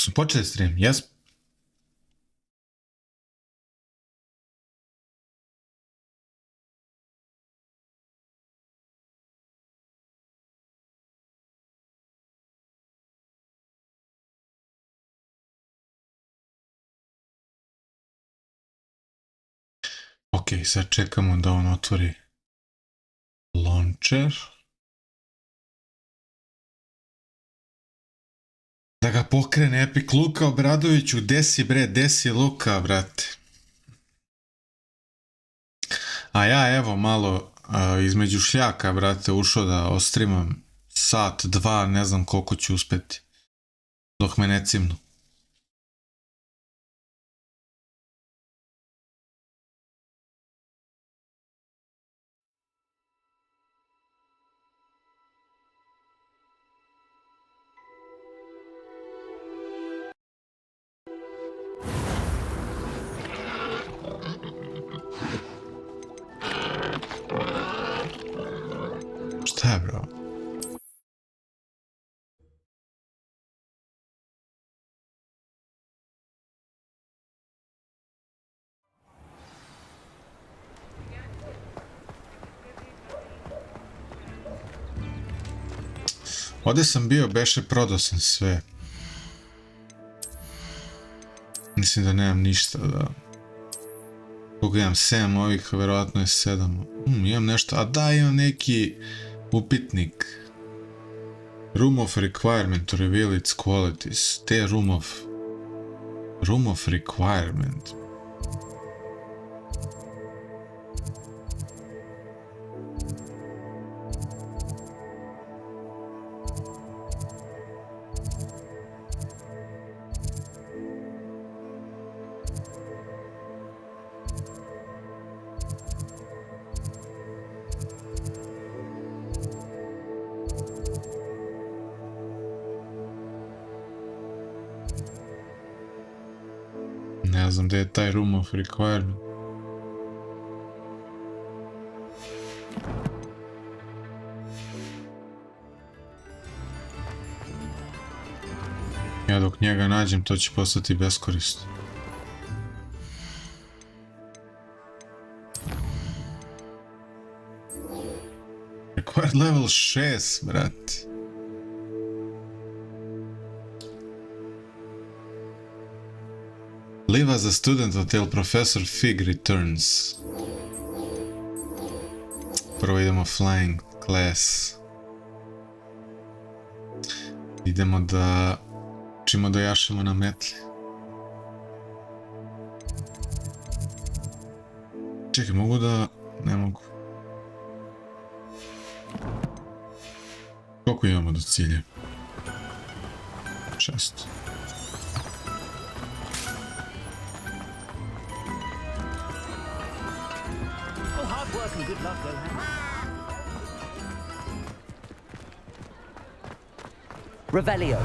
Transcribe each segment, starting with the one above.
Smo počeli stream, jesmo? Ok, sad čekamo da on otvori launcher. Da ga pokrene Epic. Luka Obradoviću, desi bre, desi Luka, brate. A ja evo malo između šljaka, brate, ušao da ostrimam sat, dva, ne znam koliko ću uspeti. Dok me ne cimnu. Šta je, bro? Ovdje sam bio, beše, prodao sam sve. Mislim da nemam ništa da... Koliko imam? 7 ovih, verovatno je 7. Imam nešto, a da, imam neki upitnik. Room of requirement to reveal its qualities. Te room of requirement. Ne znam gdje je taj room of requirement. Ja dok njega nađem, to će postati beskorisno. Required level 6, brate. Live as a student until Professor Fig returns. Prvo idemo flying class. Idemo da... Čimo da jašemo na metli. Čekaj, mogu da... Ne mogu. Koliko imamo do cilja? 6. Good luck, Revelio.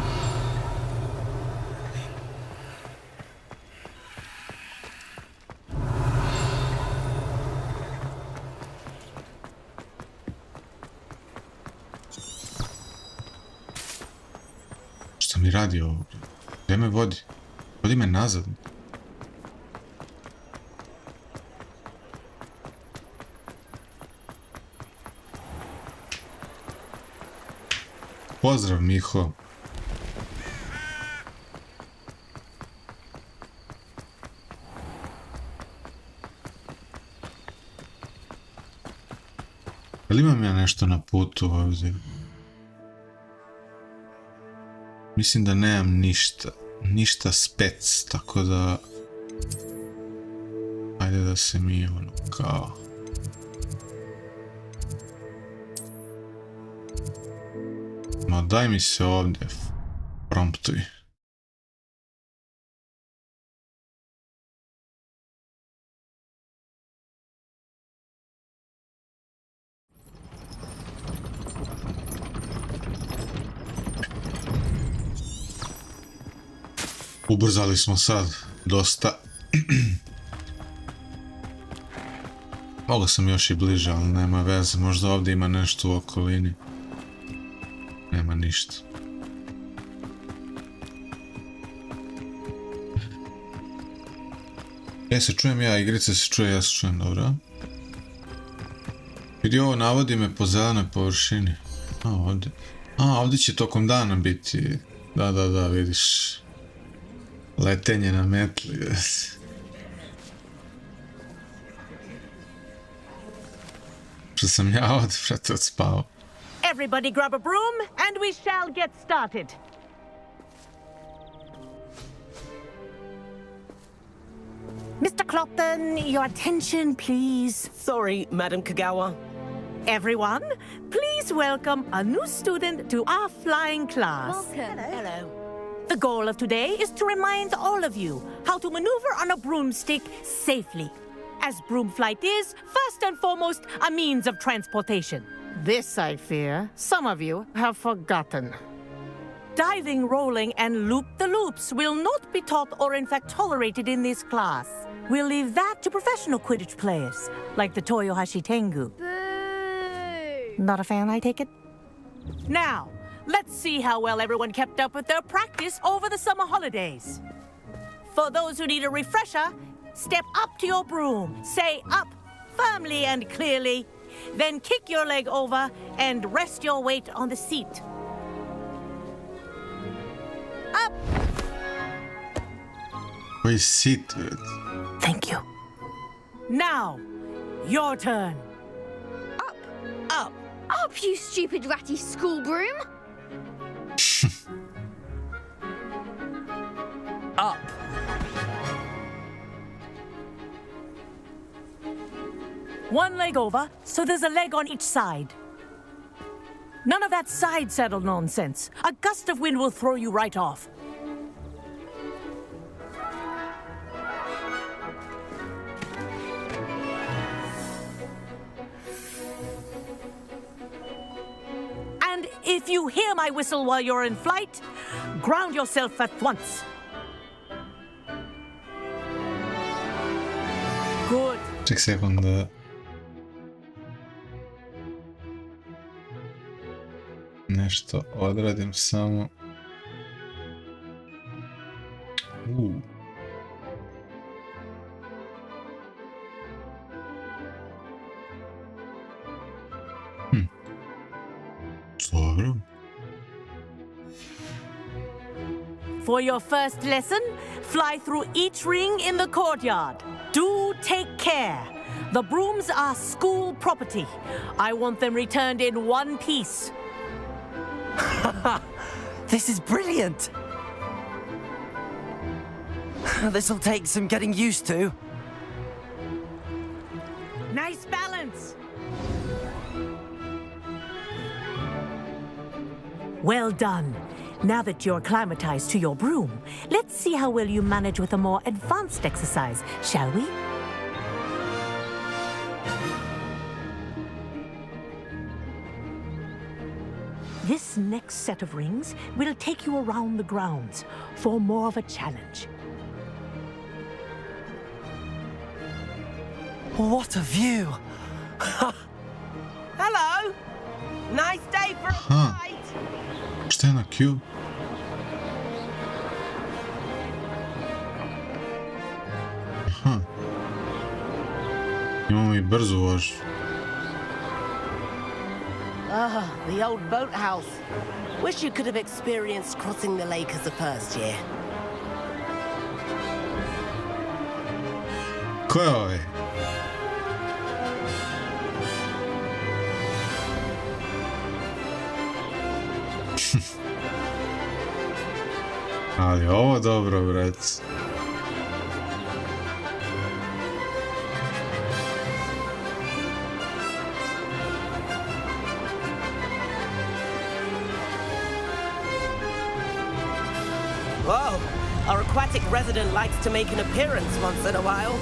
Šta mi radi ovo? Gdje me vodi? Vodi me nazad. Pozdrav, Miho. Ali imam ja nešto na putu ovdje? Mislim da nemam ništa. Ništa spec, tako da... Ajde da se mi ono kao... Ma daj mi se ovdje, promptuj. Ubrzali smo sad dosta. Mogao sam još i bliže, ali nema veze, možda ovdje ima nešto u okolini. Nema ništa. Se čujem ja, igrica se čuje, ja se čujem, dobro. Vidi ovo, navodi me po zelenoj površini. Ovdje. Ovdje će tokom dana biti. Da, vidiš. Letenje na metli. Što sam ja ovdje, frate, odspao. Everybody grab a broom and we shall get started. Mr. Clopton, your attention, please. Sorry, Madam Kagawa. Everyone, please welcome a new student to our flying class. Welcome. Hello. The goal of today is to remind all of you how to maneuver on a broomstick safely, as broom flight is, first and foremost, a means of transportation. This, I fear, some of you have forgotten. Diving, rolling, and loop-the-loops will not be taught or in fact tolerated in this class. We'll leave that to professional Quidditch players, like the Toyohashi Tengu. Boo! Not a fan, I take it? Now, let's see how well everyone kept up with their practice over the summer holidays. For those who need a refresher, step up to your broom, say up firmly and clearly, then kick your leg over and rest your weight on the seat. Up! Koji sit, vet. Thank you. Now, your turn. Up. Up, you stupid ratty school broom! Up. One leg over, so there's a leg on each side. None of that side saddle nonsense. A gust of wind will throw you right off. And if you hear my whistle while you're in flight, ground yourself at once. Good. Ček sekunda. Nešto odradim samo. Dobro. For your first lesson, fly through each ring in the courtyard. Do take care. The brooms are school property. I want them returned in one piece. This is brilliant. This'll take some getting used to. Nice balance. Well done. Now that you're acclimatized to your broom, let's see how well you manage with a more advanced exercise, shall we? This next set of rings will take you around the grounds for more of a challenge. What a view. Hello. Nice day for a flight. Šta je na Q? Aha. Imamo i brzu vožnju. The old boathouse. Wish you could have experienced crossing the lake as a first year. Ko je ovaj? Ali ovo dobro, brat. Whoa. Our aquatic resident likes to make an appearance once in a while.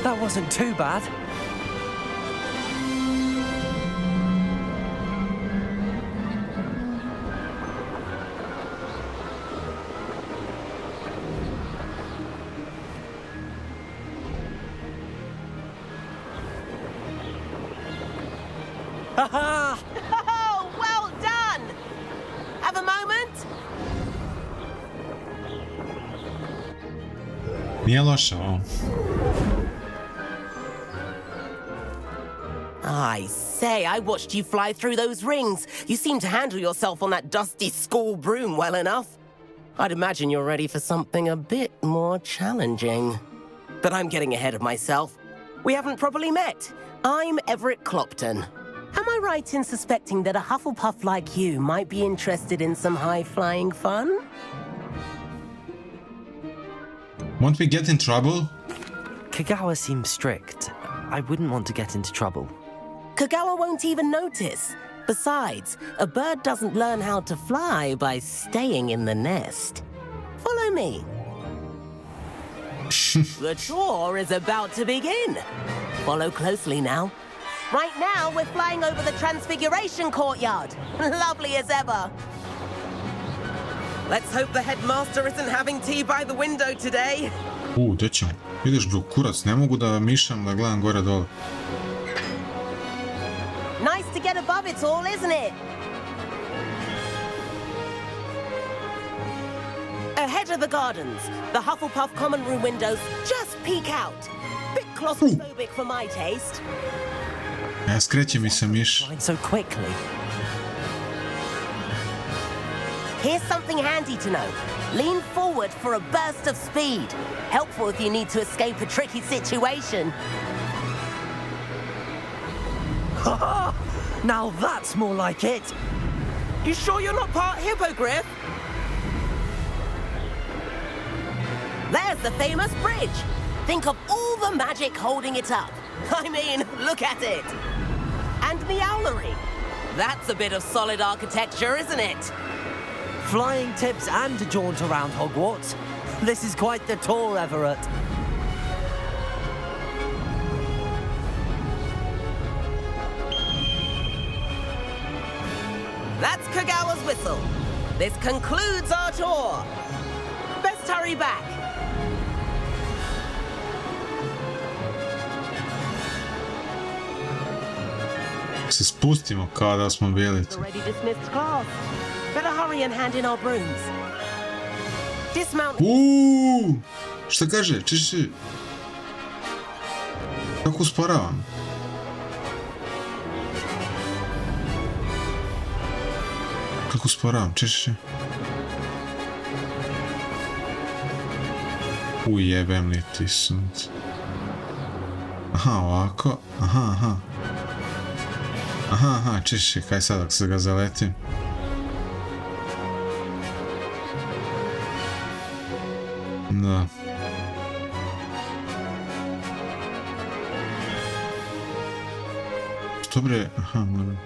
That wasn't too bad. Oh, well done! Have a moment? Nije loše ovo. I say, I watched you fly through those rings. You seem to handle yourself on that dusty school broom well enough. I'd imagine you're ready for something a bit more challenging. But I'm getting ahead of myself. We haven't properly met. I'm Everett Clopton. Am I right in suspecting that a Hufflepuff like you might be interested in some high-flying fun? Won't we get in trouble? Kagawa seems strict. I wouldn't want to get into trouble. Kagawa won't even notice. Besides, a bird doesn't learn how to fly by staying in the nest. Follow me. The tour is about to begin. Follow closely now. Right now, we're flying over the Transfiguration Courtyard. Lovely as ever. Let's hope the headmaster isn't having tea by the window today. Gdje ćemo? Vidiš bro, kurac, ne mogu da mišam da gledam gore dole. Nice to get above it all, isn't it? Ahead of the gardens, the Hufflepuff common room windows just peek out. Bit claustrophobic for my taste. Ja skreće mi se miš. Flying so quickly. Here's something handy to know. Lean forward for a burst of speed. Helpful if you need to escape a tricky situation. Now that's more like it. You sure you're not part hippogriff? There's the famous bridge. Think of all the magic holding it up. I mean, look at it. And the owlery. That's a bit of solid architecture, isn't it? Flying tips and a jaunt around Hogwarts. This is quite the tour, Everett. That's Kagawa's whistle. This concludes our tour. Best hurry back. Se spustimo kao da smo bili tu. Already dismissed class. Better hurry and hand in our brooms. Dismount. Šta kaže? Čiši. Kako usporavam? Kako usporavam? Čiši. Ujebem li ti sunce. Aha, ovako. Aha. Aha, čiši, kaj sad ako se ga zaletim? Da. Što bre? Aha, moram.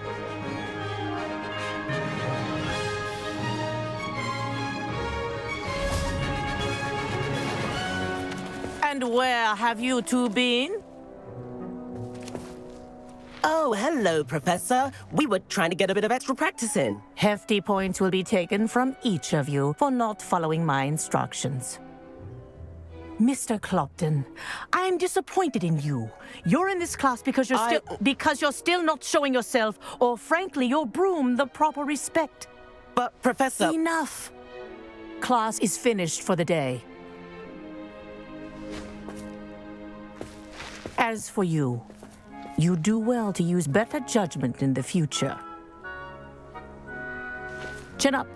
And where have you two been? Oh, hello, Professor. We were trying to get a bit of extra practice in. Hefty points will be taken from each of you for not following my instructions. Mr. Clopton, I'm disappointed in you. You're in this class because you're still not showing yourself, or frankly, your broom the proper respect. But, Professor... Enough. Class is finished for the day. As for you, you do well to use better judgment in the future. Chin up.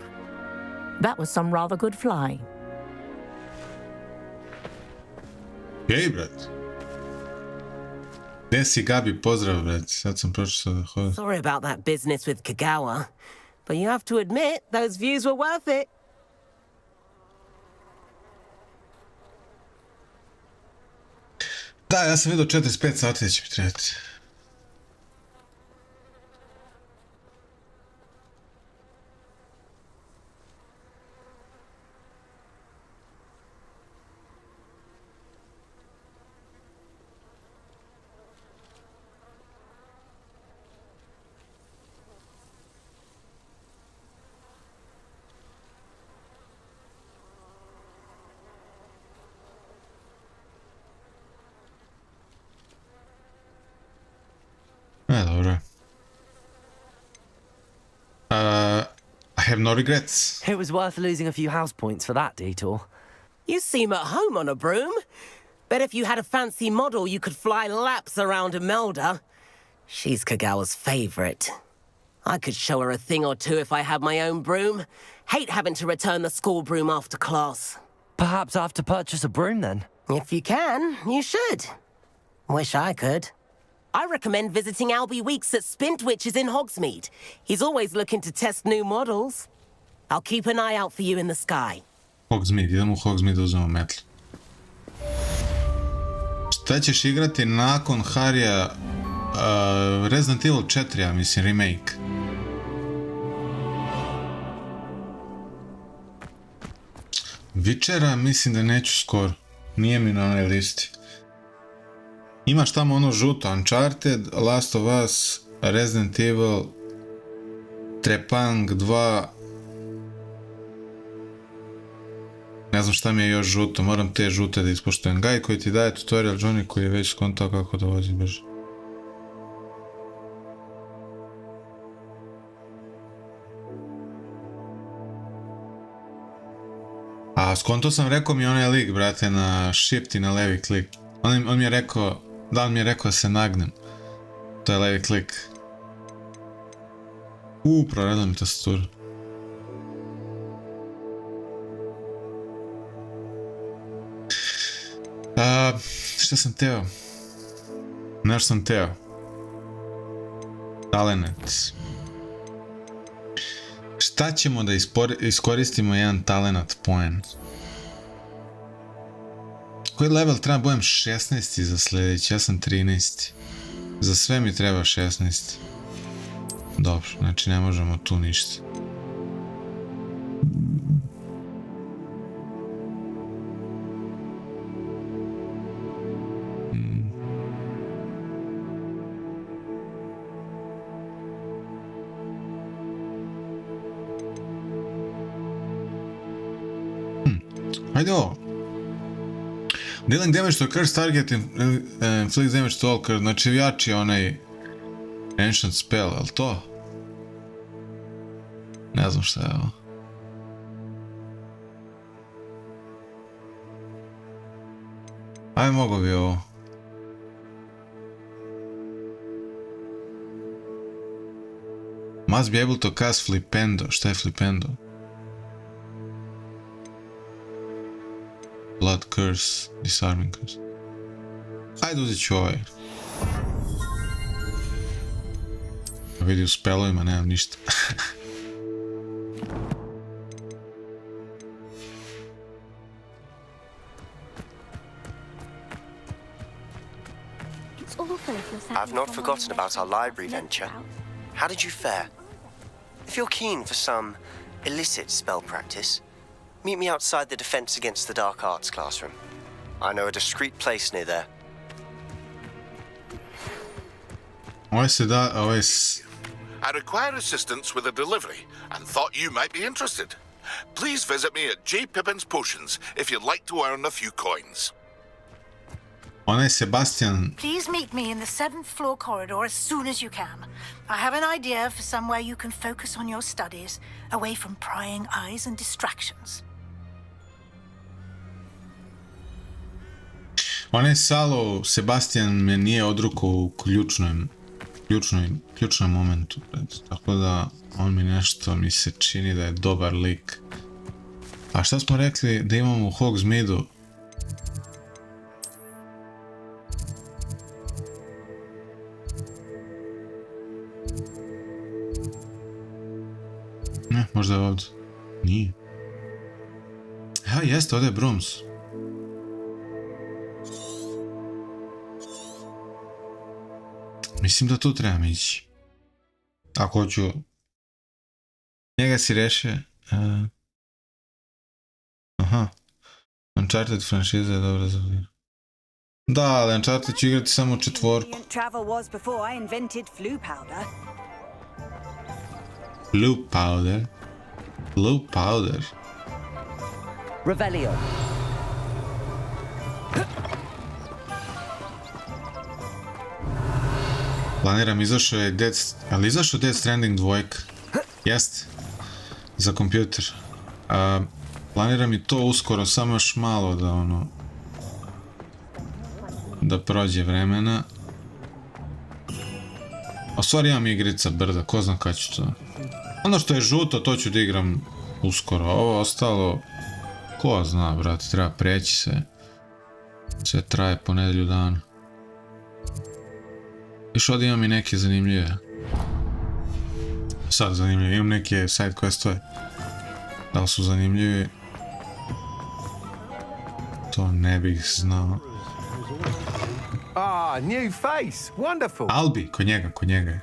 That was some rather good flying. Hej, brat. Gdje si, Gabi? Pozdrav, brat. Sad sam pročitao da hoda. Sorry about that business with Kagawa, but you have to admit, those views were worth it. Da, ja sam vidio 45 sati da će mi trebati. Dobro. I have no regrets. It was worth losing a few house points for that detour. You seem at home on a broom. Bet if you had a fancy model, you could fly laps around Imelda. She's Kagawa's favorite. I could show her a thing or two if I had my own broom. Hate having to return the school broom after class. Perhaps I have to purchase a broom then. If you can, you should. Wish I could. I recommend visiting Albie Weeks at Spintwitches in Hogsmeade. He's always looking to test new models. I'll keep an eye out for you in the sky. Hogsmeade, idemo u Hogsmeade da uzmemo metlu. Šta ćeš igrati nakon Harija Resident Evil 4, ja mislim, remake? Witchera mislim da neću skoro. Nije mi na onoj listi. Imaš tamo ono žuto, Uncharted, Last of Us, Resident Evil, Trepang 2. Ne znam šta mi je još žuto, moram te žute da ispoštujem. Guy koji ti daje tutorial, Johnny koji je već skontao kako da vozi brže. A skonto sam rekao mi onaj lik, brate, na shift i na levi klik. On mi je rekao, da on mi je rekao da se nagnem. To je levi klik. Proradila mi tastatura. Šta sam teo? Nešto sam teo. Talenat. Šta ćemo da iskoristimo jedan talenat poen? Koji level treba budem 16. za sljedeći? Ja sam 13. Za sve mi treba 16. Dobro, znači ne možemo tu ništa. Hajde ovo. Dealing damage to curse target inflicts damage to all curse. Znači jači onaj ancient spell, ali to? Ne znam šta je ovo. Ajde, mogo bi ovo. Must be able to cast flipendo. Šta je flipendo? Blood curse, disarming curse. Ajde, uzet ću ovaj. Vidi u spelovima, nemam ništa. I've not forgotten about our library venture. How did you fare? If you're keen for some illicit spell practice, meet me outside the Defense Against the Dark Arts classroom. I know a discreet place near there. I require assistance with a delivery and thought you might be interested. Please visit me at J. Pippin's Potions if you'd like to earn a few coins. Sebastian. Please meet me in the 7th floor corridor as soon as you can. I have an idea for somewhere you can focus on your studies, away from prying eyes and distractions. Salo, Sebastian me nije odrukao u ključnom momentu. Tako da on mi nešto mi se čini da je dobar lik. A šta smo rekli da imamo u Hogsmeadeu? Ne, možda je ovdje. Nije. Ja, jeste, ovdje je Brooms. Mislim da tu trebam ići. Ako hoću... Njega si rešio. Aha. Uncharted franšiza je dobra za vrijeme. Da, ali Uncharted ću igrati samo 4. Blue powder? Blue powder? Revelio. Planiram, izašao je ali izašao Death Stranding 2. Jeste. Za kompjuter. Planiram i to uskoro, samo još malo da ono... da prođe vremena. A u stvari imam igrica brda, ko zna kad ću to. Ono što je žuto, to ću da igram uskoro. Ovo ostalo, ko zna, brate, treba preći se. Sve traje po nedelju dana. Još ovdje imam i neke zanimljive. Sad zanimljive, imam neke side questove. Da li su zanimljivi? To ne bih znao. Ah, new face. Wonderful. Albi, kod njega je.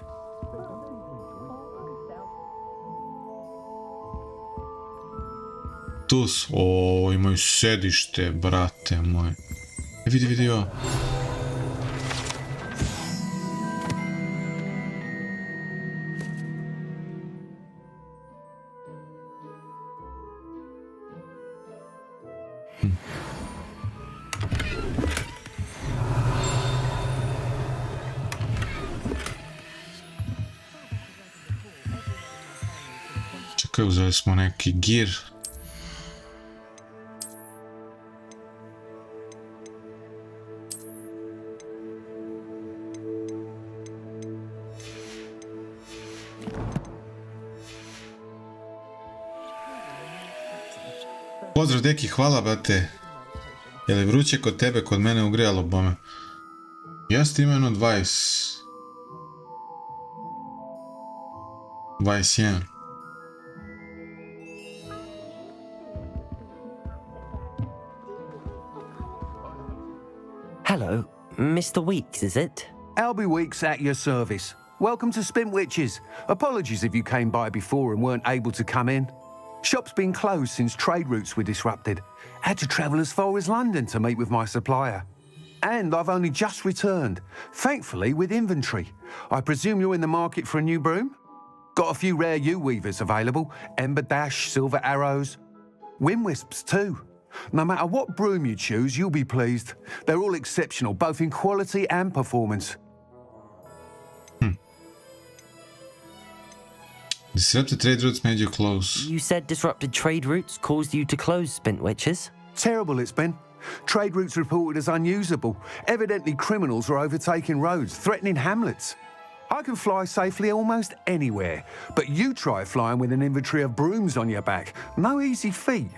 Tu su, o, imaju sedište, brate moj. Vidi ovo. Čekaj, uzeli smo neki gir. Pozdrav deki, hvala brate. Je li vruće kod tebe, kod mene ugrijalo bome? Jeste ima jedno 21. Hello, Mr. Weeks, is it? Albie Weeks at your service. Welcome to Spintwitches. Apologies if you came by before and weren't able to come in. Shop's been closed since trade routes were disrupted. Had to travel as far as London to meet with my supplier. And I've only just returned, thankfully with inventory. I presume you're in the market for a new broom? Got a few rare U-weavers available. Ember Dash, Silver Arrows. Wind Wisps too. No matter what broom you choose, you'll be pleased. They're all exceptional, both in quality and performance. Disrupted trade routes made you close. You said disrupted trade routes caused you to close Spintwitches? Terrible it's been. Trade routes reported as unusable. Evidently criminals are overtaking roads, threatening hamlets. I can fly safely almost anywhere, but you try flying with an inventory of brooms on your back. No easy feat.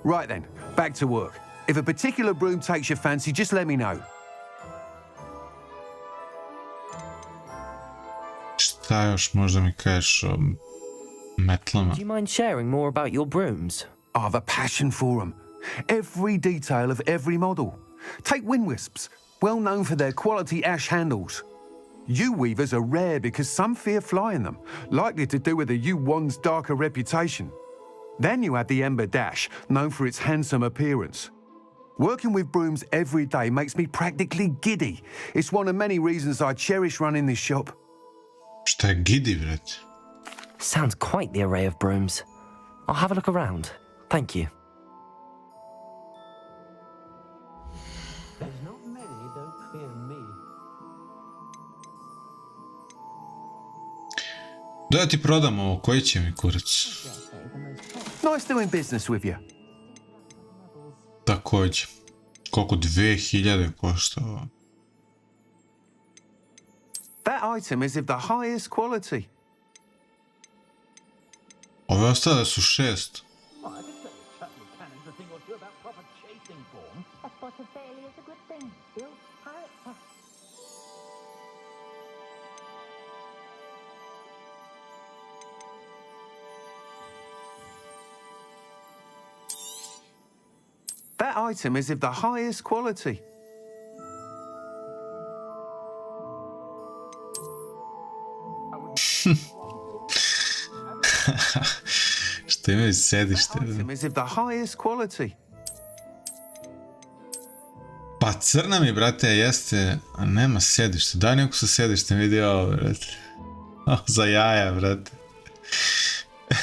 Right then, back to work. If a particular broom takes your fancy, just let me know. Šta još možda mi kažeš o metlama? Do you mind sharing more about your brooms? I have a passion for them. Every detail of every model. Take Wind Wisps, well known for their quality ash handles. U-weavers are rare because some fear flying them, likely to do with the U-wand's darker reputation. Then you have the Ember Dash, known for its handsome appearance. Working with brooms every day makes me practically giddy. It's one of many reasons I cherish running this shop. Šta je giddy, brate? Sounds quite the array of brooms. I'll have a look around. Thank you. There's not many don't fear me. Da ti prodam ovo, koji će mi kurac? Nice doing business with you. Također. Koliko 2000 košta ovo? That item is of the highest quality. Ove ostale su 6. That item is of the highest quality. Što imaju sedište? Pa crna mi, brate, jeste, a nema sedište. Daj neko sa sedištem, vidi ovo, brate. Za jaja, brate.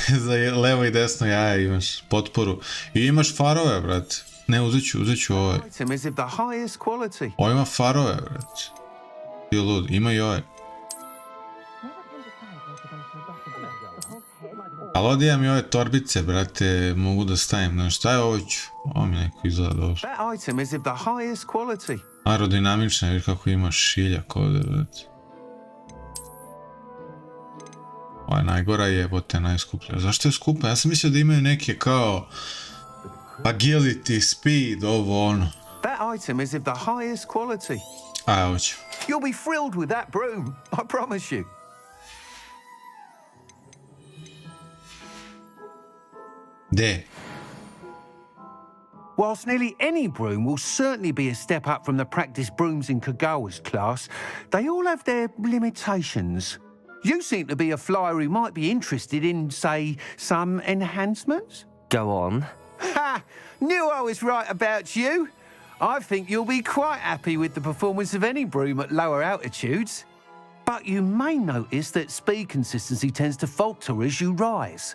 Za levo i desno jaja imaš potporu. I imaš farove, brate. Ne, uzet ću ovaj. Ovo ima farove, brate. Ti lud, ima i ovaj. Ali ovdje imam i ove torbice, brate, mogu da stavim na šta je ovo ću? Ovo mi neko izgleda dobro. That item is of the highest quality. Aerodinamična, vidi kako ima šiljak ovdje, brate. Ovo je najgora jebote, najskuplja. Zašto je skupa? Ja sam mislio da imaju neke kao agility, speed, ovo ono. That item is of the highest quality. A, evo ću. You'll be thrilled with that broom, I promise you. De. Whilst nearly any broom will certainly be a step up from the practice brooms in Kagawa's class, they all have their limitations. You seem to be a flyer who might be interested in, say, some enhancements? Go on. Ha! Knew I was right about you. I think you'll be quite happy with the performance of any broom at lower altitudes. But you may notice that speed consistency tends to falter as you rise.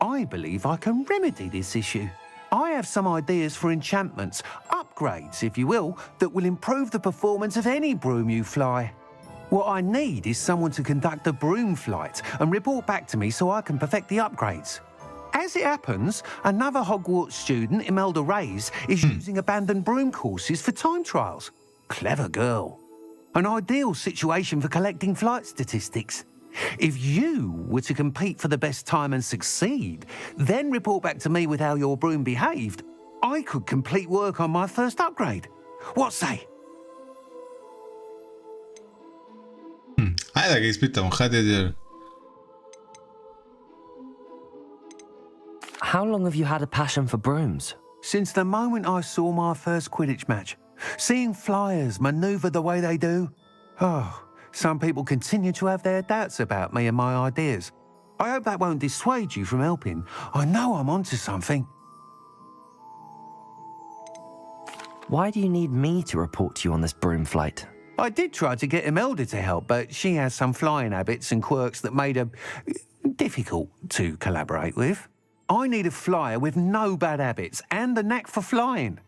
I believe I can remedy this issue. I have some ideas for enchantments, upgrades, if you will, that will improve the performance of any broom you fly. What I need is someone to conduct a broom flight and report back to me so I can perfect the upgrades. As it happens, another Hogwarts student, Imelda Reyes, is using abandoned broom courses for time trials. Clever girl. An ideal situation for collecting flight statistics. If you were to compete for the best time and succeed, then report back to me with how your broom behaved, I could complete work on my first upgrade. What say? Ajde da ga ispitamo, hajde. How long have you had a passion for brooms? Since the moment I saw my first Quidditch match. Seeing flyers manoeuvre the way they do. Oh, some people continue to have their doubts about me and my ideas. I hope that won't dissuade you from helping. I know I'm onto something. Why do you need me to report to you on this broom flight? I did try to get Imelda to help, but she has some flying habits and quirks that made her difficult to collaborate with. I need a flyer with no bad habits and the knack for flying.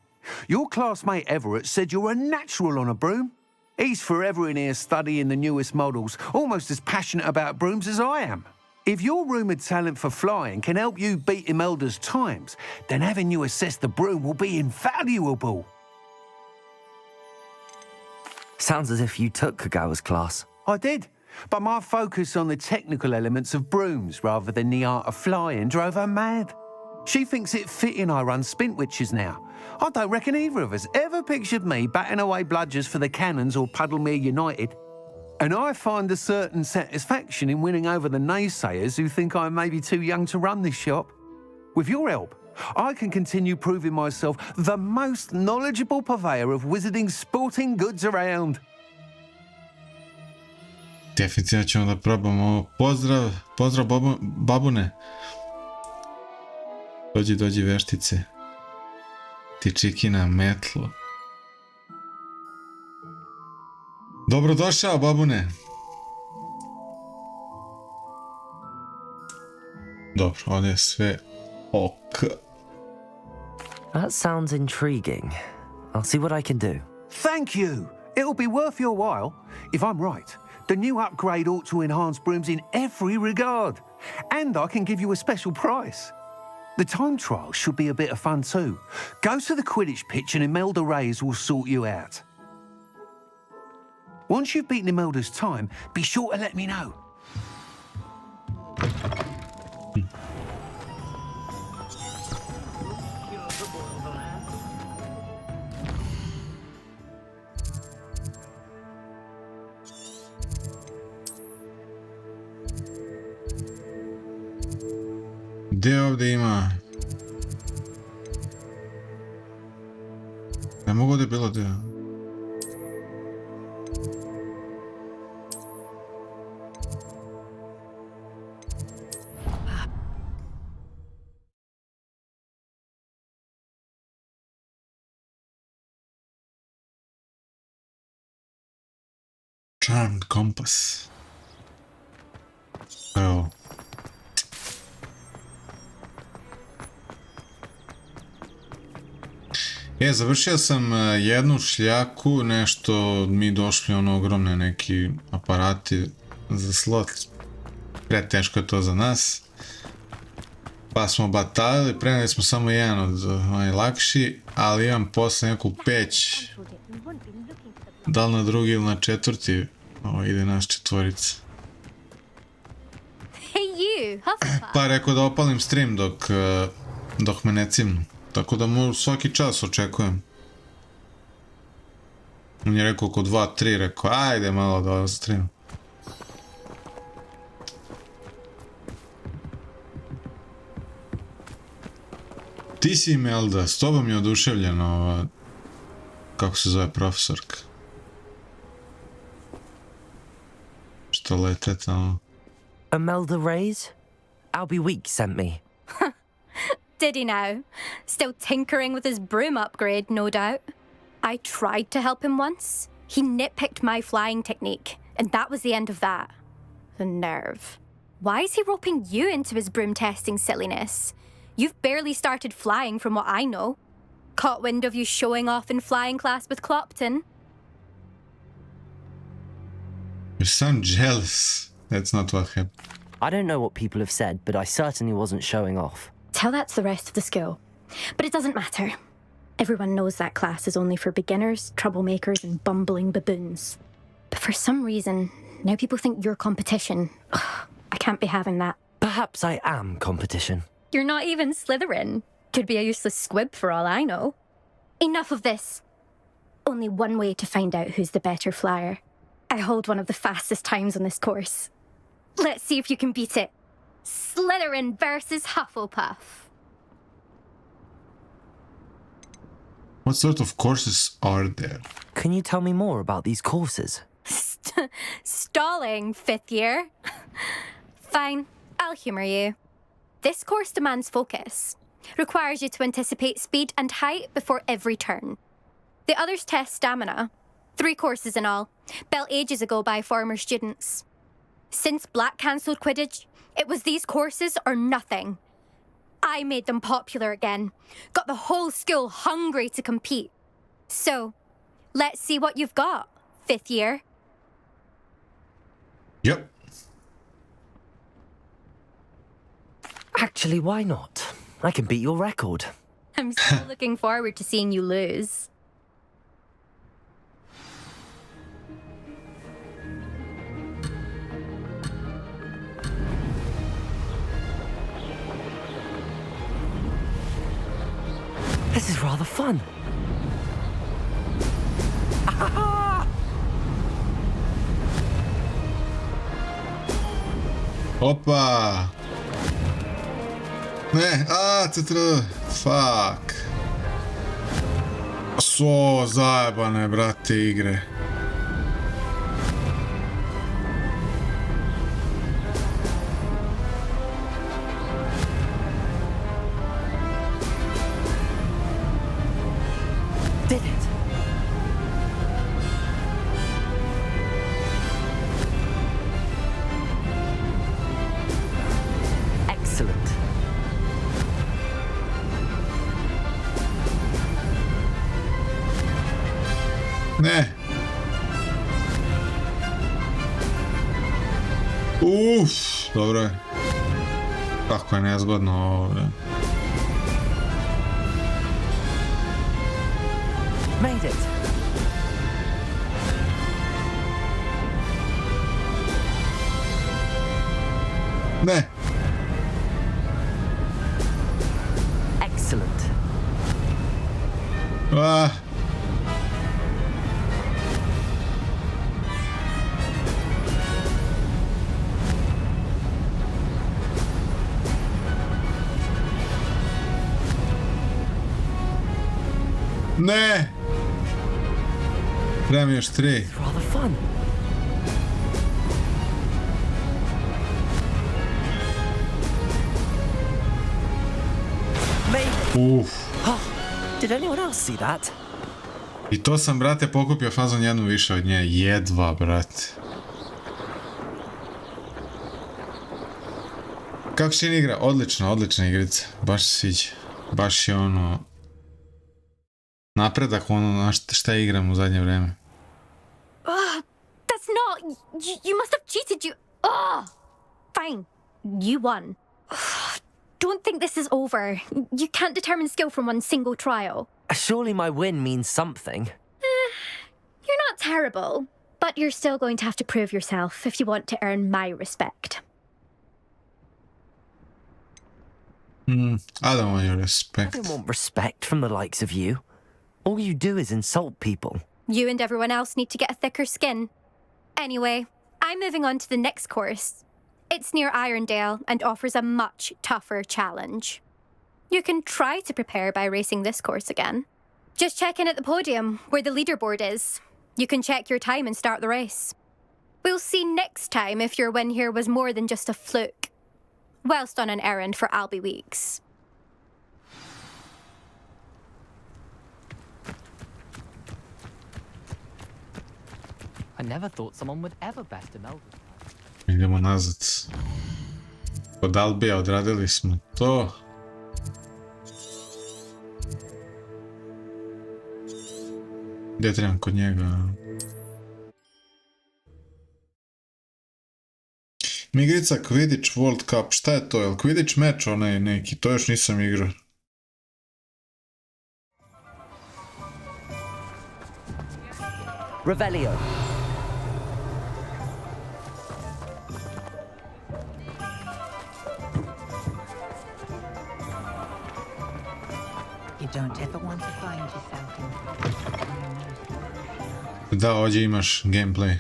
Your classmate Everett said you're a natural on a broom. He's forever in here studying the newest models, almost as passionate about brooms as I am. If your rumoured talent for flying can help you beat Imelda's times, then having you assess the broom will be invaluable. Sounds as if you took Kagawa's class. I did, but my focus on the technical elements of brooms rather than the art of flying drove her mad. She thinks it fitting I run Spintwitches now. I don't reckon either of us ever pictured me batting away bludgers for the Cannons or Puddlemere United. And I find a certain satisfaction in winning over the naysayers who think I may be too young to run this shop. With your help, I can continue proving myself the most knowledgeable purveyor of wizarding sporting goods around. Definitivno ćemo da probamo ovo. Pozdrav babune. Dođi veštice. Ti čikina metlo. Dobrodošao babune. Dobro, ovdje je sve ok. That sounds intriguing. I'll see what I can do. Thank you. It'll be worth your while. If I'm right, the new upgrade ought to enhance brooms in every regard. And I can give you a special price. The time trial should be a bit of fun too. Go to the Quidditch pitch and Imelda Reyes will sort you out. Once you've beaten Imelda's time, be sure to let me know. Gdje ovdje ima? Ne mogu ovdje bilo gdje. Charmed Compass. Evo. Završio sam jednu šljaku, nešto mi došli ono ogromne neki aparati za slot. Preteško je to za nas. Pa smo batalili, preneli smo samo jedan od najlakši, ali imam posle neku peć. Da li na drugi ili na četvrti, ovo ide nas četvorica. Pa rekao da opalim stream dok me ne cimnu. Tako da mu svaki čas očekujem. On je rekao oko 2-3, rekao ajde malo da stream. Ti si Imelda, s tobom je oduševljena ova, kako se zove profesorka. Što lete tamo. Imelda Reyes? Albie Week sent me. Did he now? Still tinkering with his broom upgrade, no doubt. I tried to help him once. He nitpicked my flying technique, and that was the end of that. The nerve. Why is he roping you into his broom testing silliness? You've barely started flying from what I know. Caught wind of you showing off in flying class with Clopton. You sound jealous. That's not what happened. I don't know what people have said, but I certainly wasn't showing off. Tell that to the rest of the school. But it doesn't matter. Everyone knows that class is only for beginners, troublemakers, and bumbling baboons. But for some reason, now people think you're competition. Ugh, I can't be having that. Perhaps I am competition. You're not even Slytherin. Could be a useless squib for all I know. Enough of this. Only one way to find out who's the better flyer. I hold one of the fastest times on this course. Let's see if you can beat it. Slytherin versus Hufflepuff. What sort of courses are there? Can you tell me more about these courses? Stalling, 5th year. Fine, I'll humour you. This course demands focus. Requires you to anticipate speed and height before every turn. The others test stamina. 3 courses in all, built ages ago by former students. Since Black cancelled Quidditch, it was these courses or nothing. I made them popular again. Got the whole school hungry to compete. So, let's see what you've got, 5th year. Yep. Actually, why not? I can beat your record. I'm still looking forward to seeing you lose. This is rather fun. Opa! Ne, fuck. So zajebane, brate, igre. Did it? Excellent. Ne. Dobro je. Kako je nezgodno ovo, bre. Made it. Ne. Excellent. Ne. Treba mi još 3. Rather fun. Did anyone else see that? I to sam, brate, pokupio fazon jednu više od nje. Jedva, brate. Kako čini igra? Odlična igrica. Baš se sviđa. Baš je ono... napredak, ono na šta igram u zadnje vreme. That's not... You must have cheated, you... Fine. You won. don't think this is over. You can't determine skill from one single trial. Surely my win means something. You're not terrible, but you're still going to have to prove yourself if you want to earn my respect. I don't want your respect. I don't want respect from the likes of you. All you do is insult people. You and everyone else need to get a thicker skin. Anyway, I'm moving on to the next course. It's near Irondale and offers a much tougher challenge. You can try to prepare by racing this course again. Just check in at the podium, where the leaderboard is. You can check your time and start the race. We'll see next time if your win here was more than just a fluke. Whilst on an errand for Albie Weeks. I never thought someone would ever best an elder. Idemo nazad. Kod Albija odradili smo to. Gdje trebam kod njega? Igrica Quidditch World Cup, šta je to? Jel Quidditch meč onaj neki? To još nisam igrao. Revelio. You don't ever want to find yourself in... Da, ovdje imaš gameplay.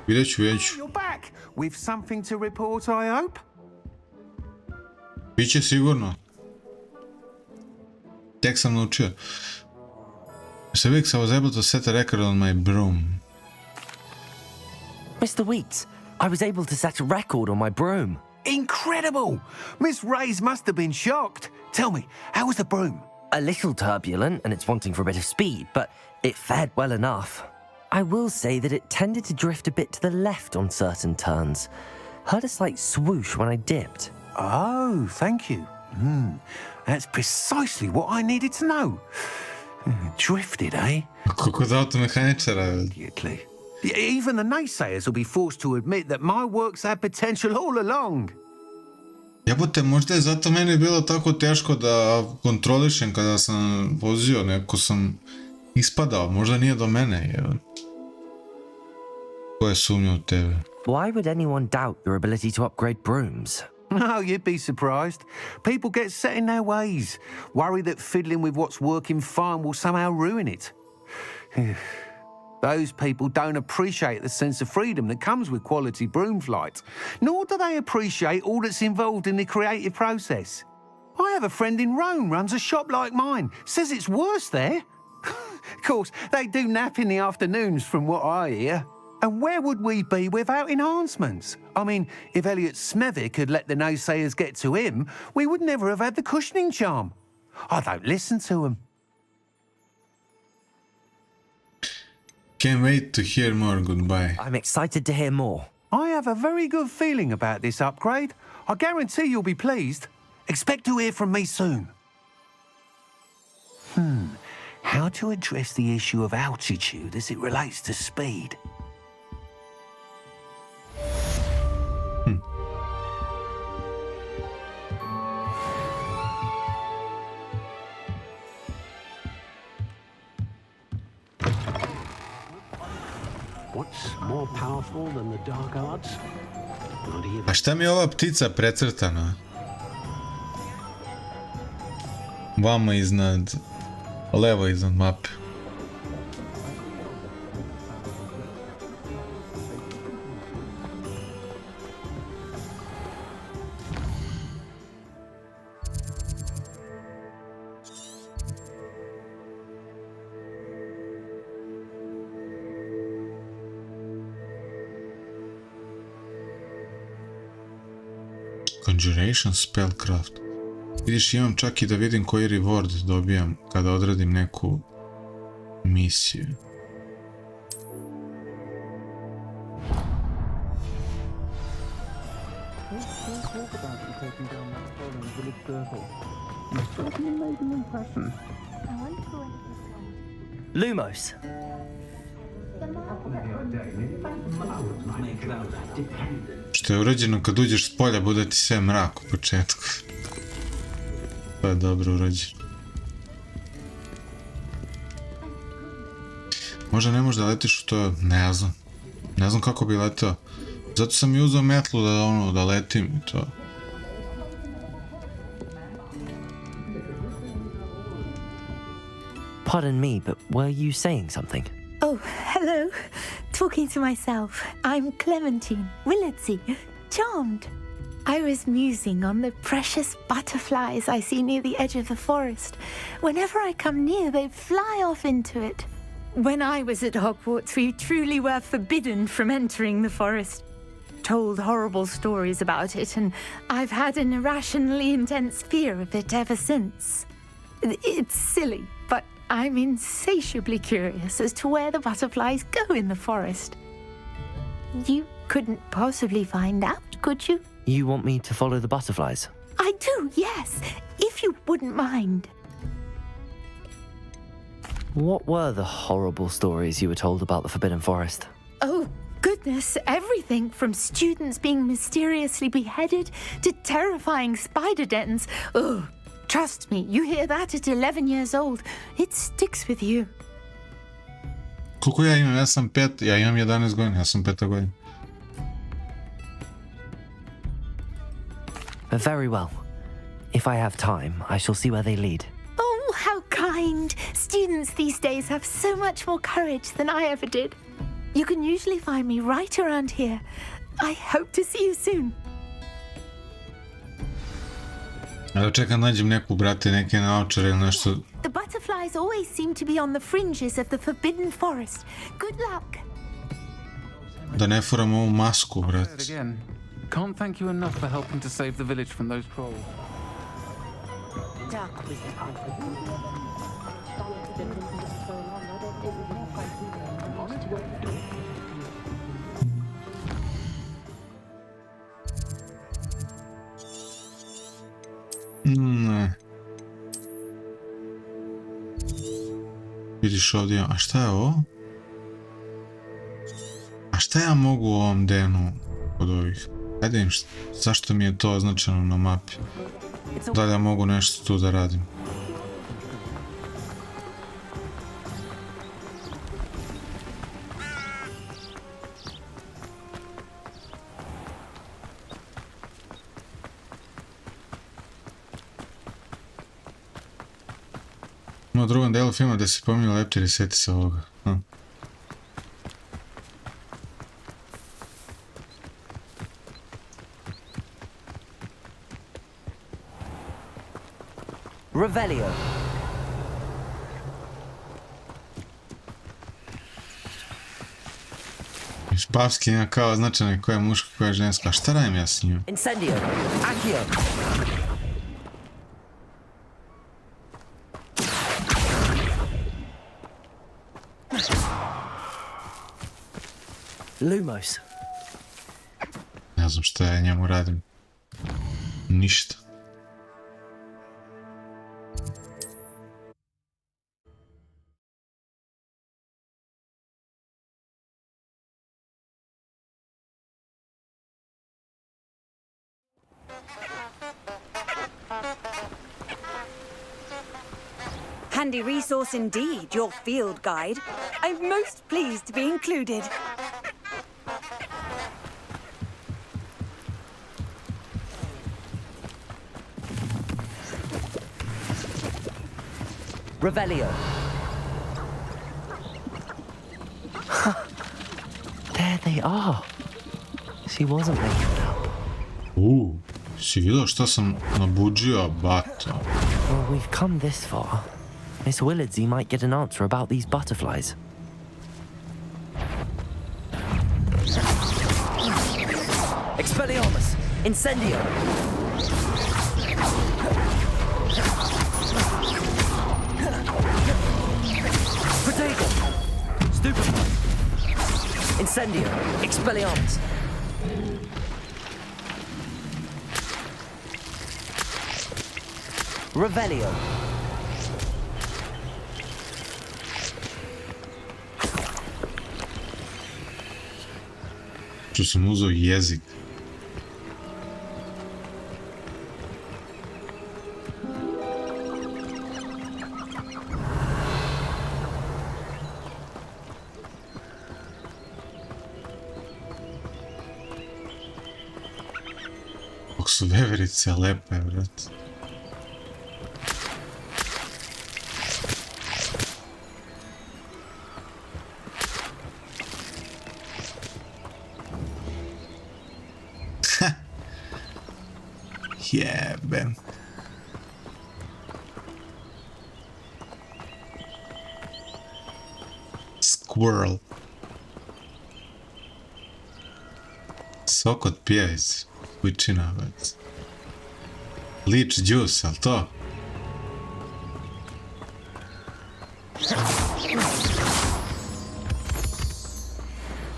Vidjet ću. You're back with something to report, I hope. Biće sigurno. Tek sam naučio. So Weeks, I was able to set a record on my broom. Mr. Weeks, I was able to set a record on my broom. Incredible! Miss Reyes must have been shocked. Tell me, how was the broom? A little turbulent and it's wanting for a bit of speed, but it fared well enough. I will say that it tended to drift a bit to the left on certain turns. Heard a slight swoosh when I dipped. Oh, thank you. That's precisely what I needed to know. Drifted, eh? Kod automehaničara. Immediately. Even the naysayers will be forced to admit that my work's had potential all along. Jebote, možda je zato meni bilo tako teško da kontrolišem kada sam vozio, neko sam ispadao, možda nije do mene, jel? Ko je sumnjao u tebe? Why would anyone doubt your ability to upgrade brooms? No, you'd be surprised. People get set in their ways, worry that fiddling with what's working fine will somehow ruin it. Those people don't appreciate the sense of freedom that comes with quality broom flight, nor do they appreciate all that's involved in the creative process. I have a friend in Rome runs a shop like mine, says it's worse there. Of course, they do nap in the afternoons from what I hear. And where would we be without enhancements? I mean, if Elliot Smethwick had let the naysayers get to him, we would never have had the cushioning charm. I don't listen to them. Can't wait to hear more. Goodbye. I'm excited to hear more. I have a very good feeling about this upgrade. I guarantee you'll be pleased. Expect to hear from me soon. How to address the issue of altitude as it relates to speed? What's more powerful than the dark arts? A šta mi je ova ptica precrtana? Vamo iznad, levo iznad mape. Conjuration Spellcraft. Vidiš, imam čak i da vidim koji reward dobijam kada odradim neku misiju. Lumos. Što je urađeno kad uđeš s polja, bude ti sve mrak u početku. To je dobro urađeno. Možda ne možeš da letiš u to, ne znam. Ne znam kako bi letao. Zato sam i uzeo metlu da letim i to. Pardon me, but were you saying something? Oh, hello. Talking to myself. I'm Clementine, Willardsey, charmed. I was musing on the precious butterflies I see near the edge of the forest. Whenever I come near, they fly off into it. When I was at Hogwarts, we truly were forbidden from entering the forest. Told horrible stories about it, and I've had an irrationally intense fear of it ever since. It's silly, but I'm insatiably curious as to where the butterflies go in the forest. You couldn't possibly find out, could you? You want me to follow the butterflies? I do, yes, if you wouldn't mind. What were the horrible stories you were told about the Forbidden Forest? Oh, goodness, everything from students being mysteriously beheaded to terrifying spider dens. Oh, trust me, you hear that at 11 years old, it sticks with you. Koliko ja imam? Ja sam 5, ja imam 11 godina, ja sam 5. godina. Very well. If I have time, I shall see where they lead. Oh, how kind! Students these days have so much more courage than I ever did. You can usually find me right around here. I hope to see you soon. Evo čekam nađem neku, brate, neke naočare ili nešto. The butterflies always seem to be on the fringes of the Forbidden Forest. Good luck. Da ne foram ovu masku, brate. Can't thank you enough for helping to save the village from those trolls. Ne. Vidiš ovdje, a šta je ovo? A šta ja mogu u ovom denu od ovih? Ajde im, zašto mi je to označeno na mapi? Da li ja mogu nešto tu da radim? U drugom delu filma gdje se pominje leptiri, sjeti se ovoga. Revelio. Špavski ima kao označeno koja je muška, koja je ženska. A šta radim ja s njim? Incendio. Accio. Lumos. Ne znam šta ja njemu radim. Ništa. Handy resource indeed, your field guide. I'm most pleased to be included. Revelio. There they are. She wasn't making it up. Si vidio šta sam nabuđio, bato? Well, we've come this far. Miss Willardsey might get an answer about these butterflies. Expelliarmus! Incendio! Protego! Stupefy! Incendio! Expelliarmus! Revelio! Što sam uzeo jezik. Kako su veverice lepe, vrat. Jebem. Squirrel. Sok od pijevice. Kućina, već. Leech juice, al to?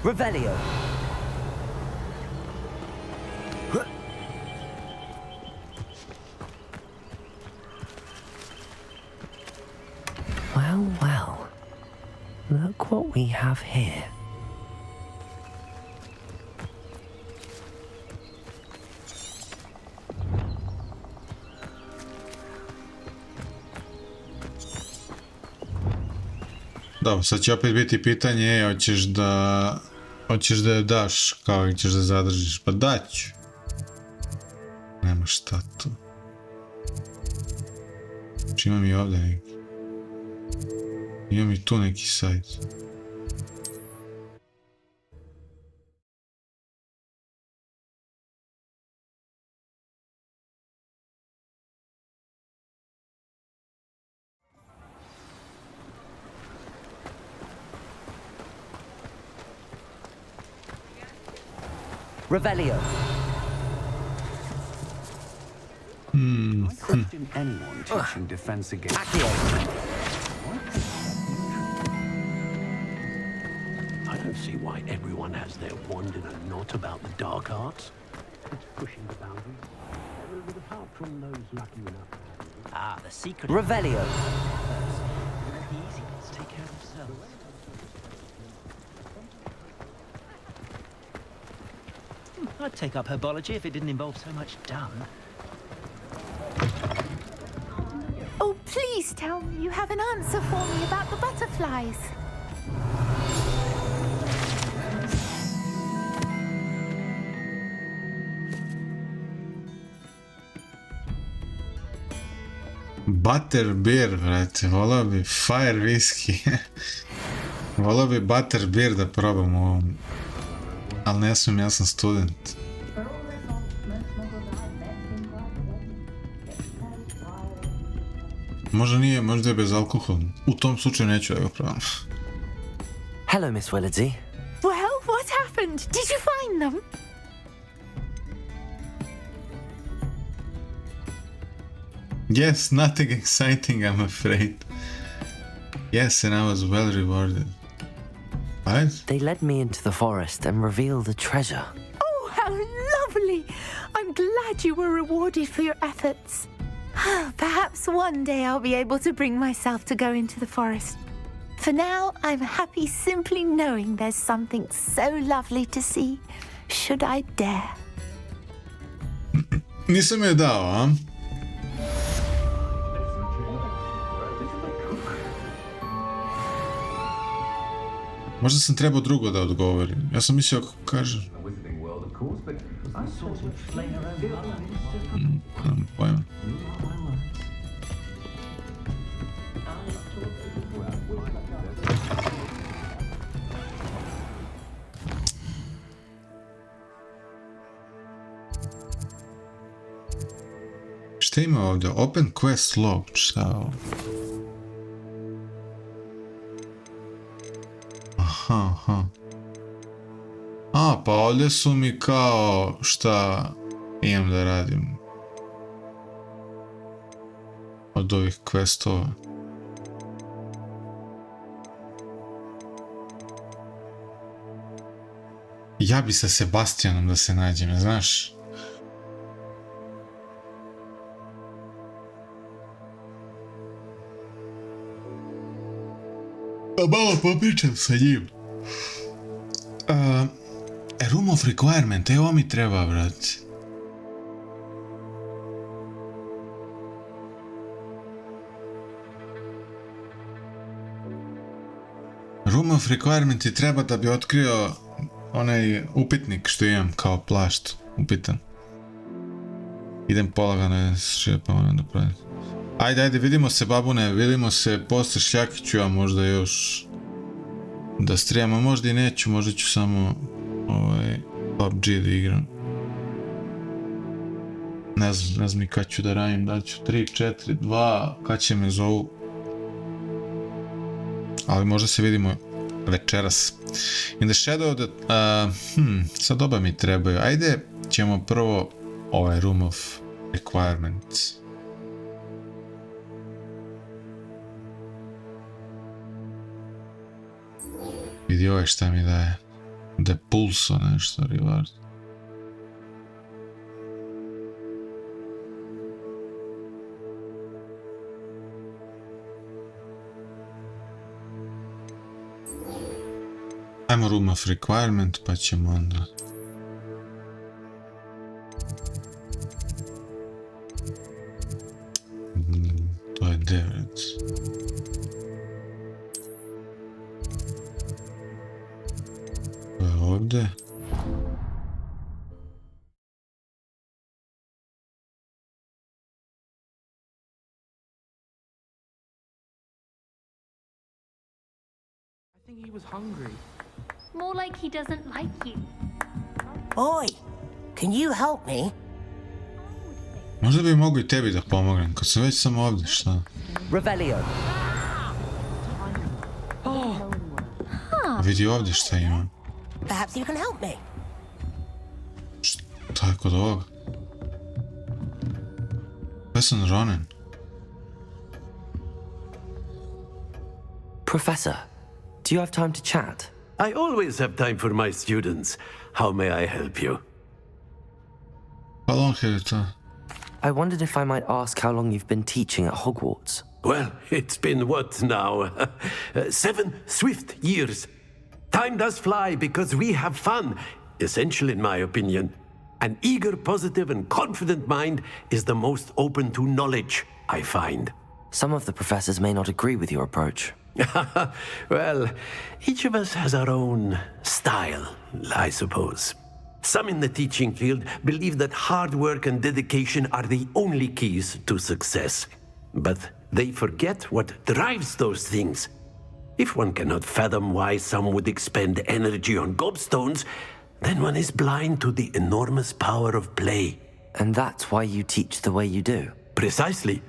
Revelio. Well, well. Look what we have here. Dobro, sad će opet biti pitanje, hoćeš da je daš kao i ćeš da zadržiš, pa daću. Nema šta tu. Znači imam i ovdje neki. Imam i tu neki sajt. Revelio. Question anyone teaching defense against I don't see why everyone has their wand in a knot about the dark arts. It's pushing the boundaries. But apart from those lucky enough. Ah, the secret. Revelio. The easy ones take care of themselves. I'd take up herbology if it didn't involve so much dung. Oh, please tell me you have an answer for me about the butterflies. Butterbeer, brate, volao bi fire whisky. Volao bi butterbeer da probam u ovom. Ali ne smijem, ja sam student. Možda nije, možda je bez alkohola. U tom slučaju neću da ga probam. Hello, Miss Willardsy. Well, what happened? Did you find them? Yes, nothing exciting, I'm afraid. Yes, and I was well rewarded. What? They led me into the forest and revealed the treasure. Oh, how lovely! I'm glad you were rewarded for your efforts. Perhaps one day I'll be able to bring myself to go into the forest. For now, I'm happy simply knowing there's something so lovely to see, should I dare. Nisam je dao, a? Možda sam trebao drugo da odgovorim. Ja sam mislio ako kažem. Nemam pojma. Šta ima ovdje? Open quest log. Šta je ovo? Aha. A, pa ovdje su mi kao šta imam da radim od ovih questova. Ja bi sa Sebastianom da se nađem, znaš? Malo popričam sa njim. Room of requirement, evo mi treba, brat. Room of requirement ti treba da bi otkrio onaj upitnik što imam kao plašt upitan. Idem polagano šepamo onda praviti. Ajde, vidimo se babune, vidimo se posle Šljakiću, ja možda još da strijamo, možda i neću, možda ću samo PUBG da igram. Ne znam ni kad ću da radim, da ću 3, 4, 2, kad će me zovu. Ali možda se vidimo večeras. In the shadow sad doba mi trebaju. Ajde, ćemo prvo room of requirements. Vidi ovaj šta mi daje. Da je pulso nešto, reward. Ajmo room of requirement, pa ćemo onda... To je 9. To je ovdje. I think he was hungry. More like he doesn't like you. Oi, can you help me? Možda bi mogu i tebi da pomognem, kad sam već samo ovdje, šta? Revelio. Vidi ovdje šta ima. Perhaps you can help me. Šta je kod ovoga? Lesson Ronin. Professor, do you have time to chat? I always have time for my students. How may I help you? How long have you done? I wondered if I might ask how long you've been teaching at Hogwarts. Well, it's been what now? 7 swift years. Time does fly because we have fun, essential in my opinion. An eager, positive, and confident mind is the most open to knowledge, I find. Some of the professors may not agree with your approach. Well, each of us has our own style, I suppose. Some in the teaching field believe that hard work and dedication are the only keys to success. But they forget what drives those things. If one cannot fathom why some would expend energy on gobstones, then one is blind to the enormous power of play. And that's why you teach the way you do? Precisely.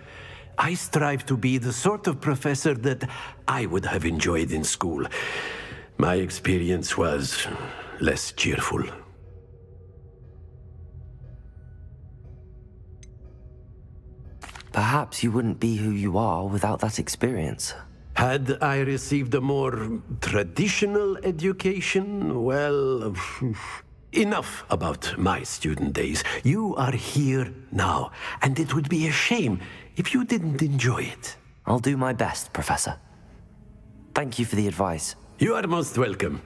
I strive to be the sort of professor that I would have enjoyed in school. My experience was less cheerful. Perhaps you wouldn't be who you are without that experience. Had I received a more traditional education, well, enough about my student days. You are here now, and it would be a shame if you didn't enjoy it. I'll do my best, Professor. Thank you for the advice. You are most welcome.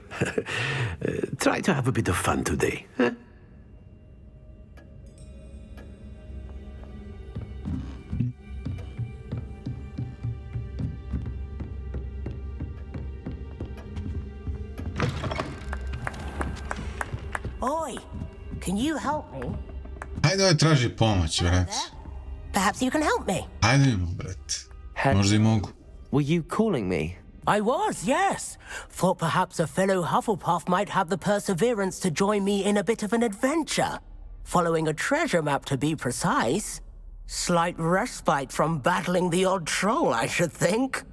Try to have a bit of fun today. Huh? Oi, can you help me? Ajde, traži pomoć, brat. Perhaps you can help me. Ajde imam, brat. Možda I mogu. Were you calling me? I was, yes. Thought perhaps a fellow Hufflepuff might have the perseverance to join me in a bit of an adventure. Following a treasure map, to be precise. Slight respite from battling the odd troll, I should think.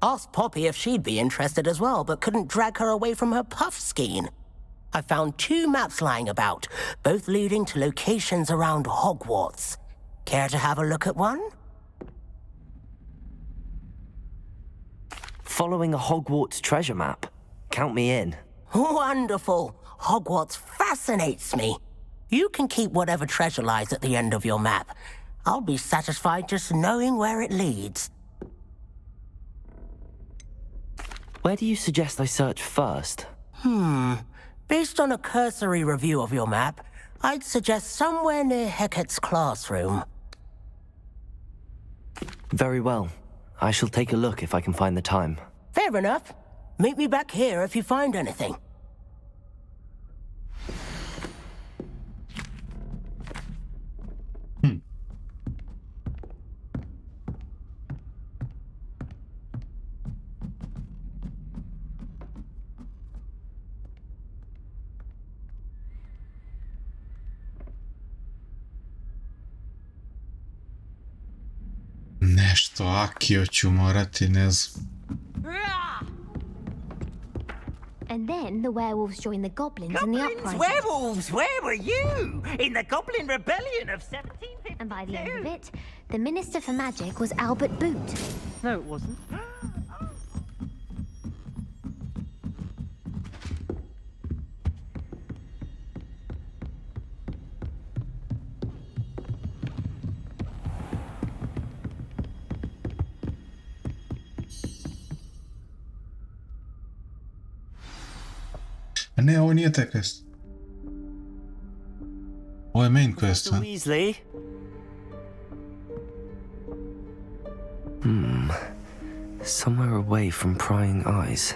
Asked Poppy if she'd be interested as well, but couldn't drag her away from her puff skein. I found 2 maps lying about, both leading to locations around Hogwarts. Care to have a look at one? Following a Hogwarts treasure map? Count me in. Wonderful. Hogwarts fascinates me. You can keep whatever treasure lies at the end of your map. I'll be satisfied just knowing where it leads. Where do you suggest I search first? Based on a cursory review of your map, I'd suggest somewhere near Hecat's classroom. Very well. I shall take a look if I can find the time. Fair enough. Meet me back here if you find anything. Nešto akio ću morati, ne znam. And then the werewolves joined the goblins in the Goblins, uprising. werewolves, where were you? In the Goblin Rebellion of 1752? And by the end of it, the Minister for Magic was Albert Boot. No, it wasn't. A ne, ovo nije taj quest. Ovo je main quest, ha? Weasley. Somewhere away from prying eyes.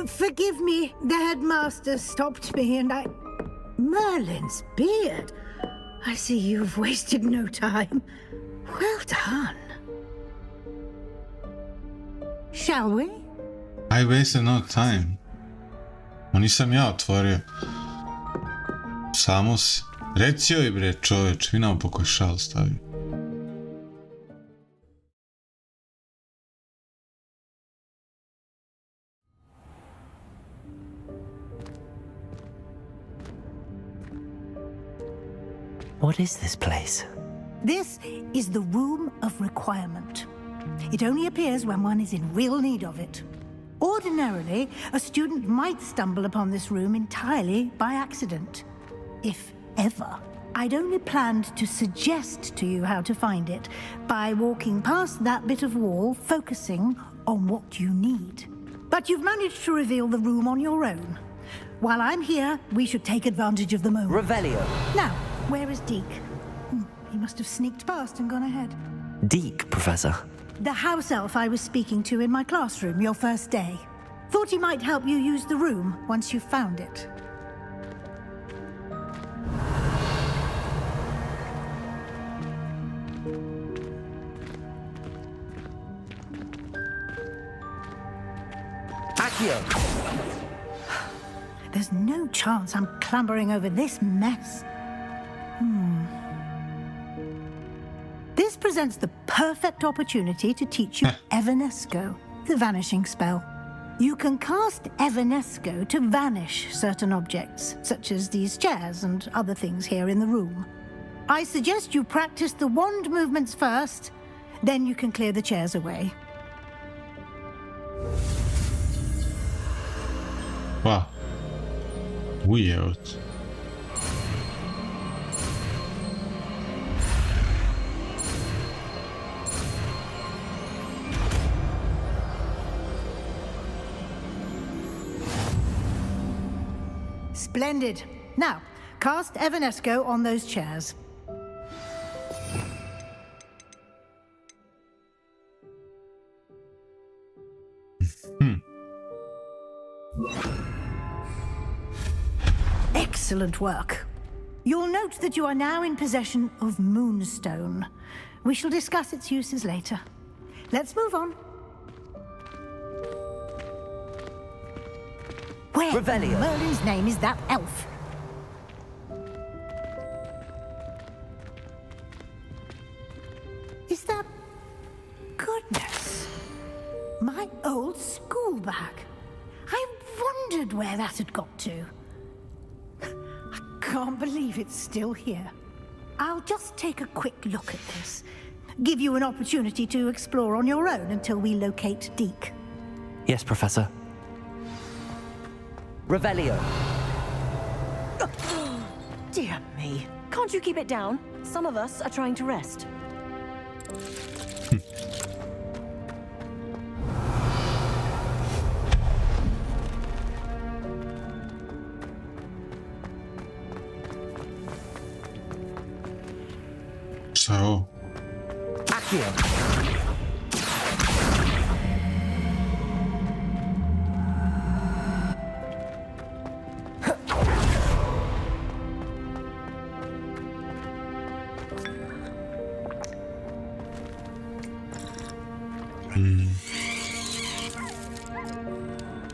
Forgive me, the headmaster stopped me and I... Merlin's beard. I see you've wasted no time. Well done. Shall we? I wasted no time. O, nisam ja otvorio. Samo si. Reci joj bre čoveč, vi nam pokoj šal stavim. What is this place? This is the Room of Requirement. It only appears when one is in real need of it. Ordinarily, a student might stumble upon this room entirely by accident, if ever. I'd only planned to suggest to you how to find it by walking past that bit of wall, focusing on what you need. But you've managed to reveal the room on your own. While I'm here, we should take advantage of the moment. Revelio. Now, where is Deke? He must have sneaked past and gone ahead. Deke, Professor. The house elf I was speaking to in my classroom your first day. Thought he might help you use the room once you found it. Accio! There's no chance I'm clambering over this mess. This presents the perfect opportunity to teach you Evanesco, the vanishing spell. You can cast Evanesco to vanish certain objects, such as these chairs and other things here in the room. I suggest you practice the wand movements first, then you can clear the chairs away. Wow. Weird. Splendid. Now, cast Evanesco on those chairs. Excellent work. You'll note that you are now in possession of Moonstone. We shall discuss its uses later. Let's move on. Where Revelio. in Merlin's name is that elf? Is that... Goodness. My old school bag. I wondered where that had got to. I can't believe it's still here. I'll just take a quick look at this. Give you an opportunity to explore on your own until we locate Deke. Yes, Professor. Revelio. Dear me. Can't you keep it down? Some of us are trying to rest. So. Accio.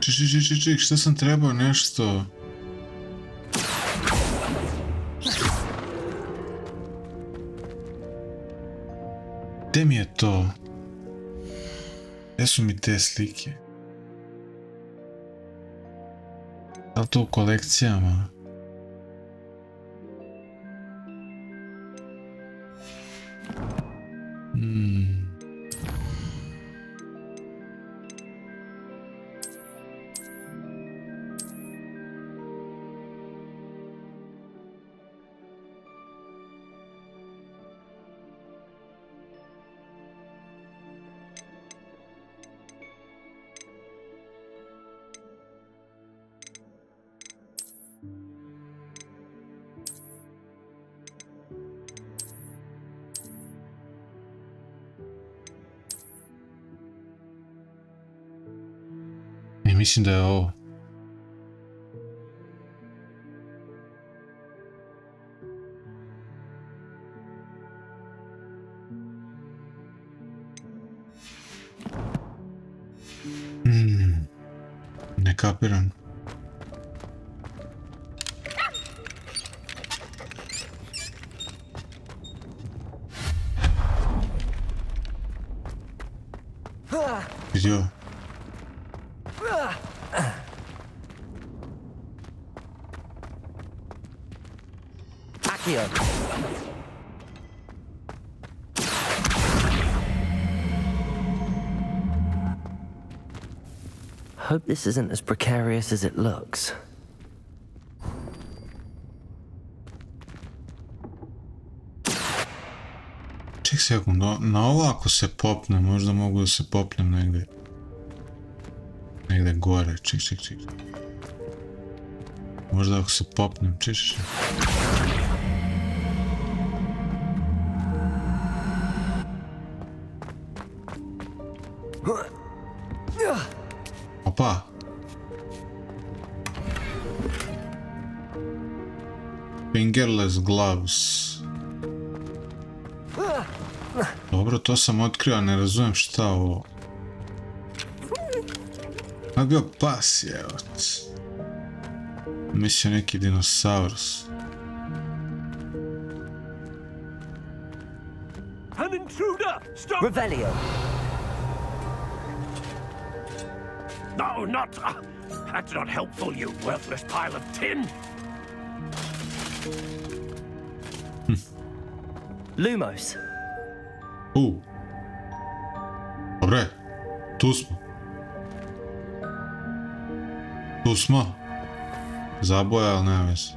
Ček, šta sam trebao nešto? Gde mi je to? Gde su mi te slike? Da li to u kolekcijama? Mislim da je ovo. Ne kapiram. Vidio. Hope this isn't as precarious as it looks. Ček sekundu, na ovo ako se popne, možda mogu da se popnem negdje. Negdje gore, ček. Možda ako se popnem, ček. Opa! Fingerless gloves. Dobro, to sam otkrio, ne razumijem šta ovo. Ovo je bio pas, jevac. Mislim neki dinosaurus. An intruder! Stop! Revelio! No, not... that's not helpful, you worthless pile of tin! Lumos! Dobre, tu smo. Zaboja, ali nema veze.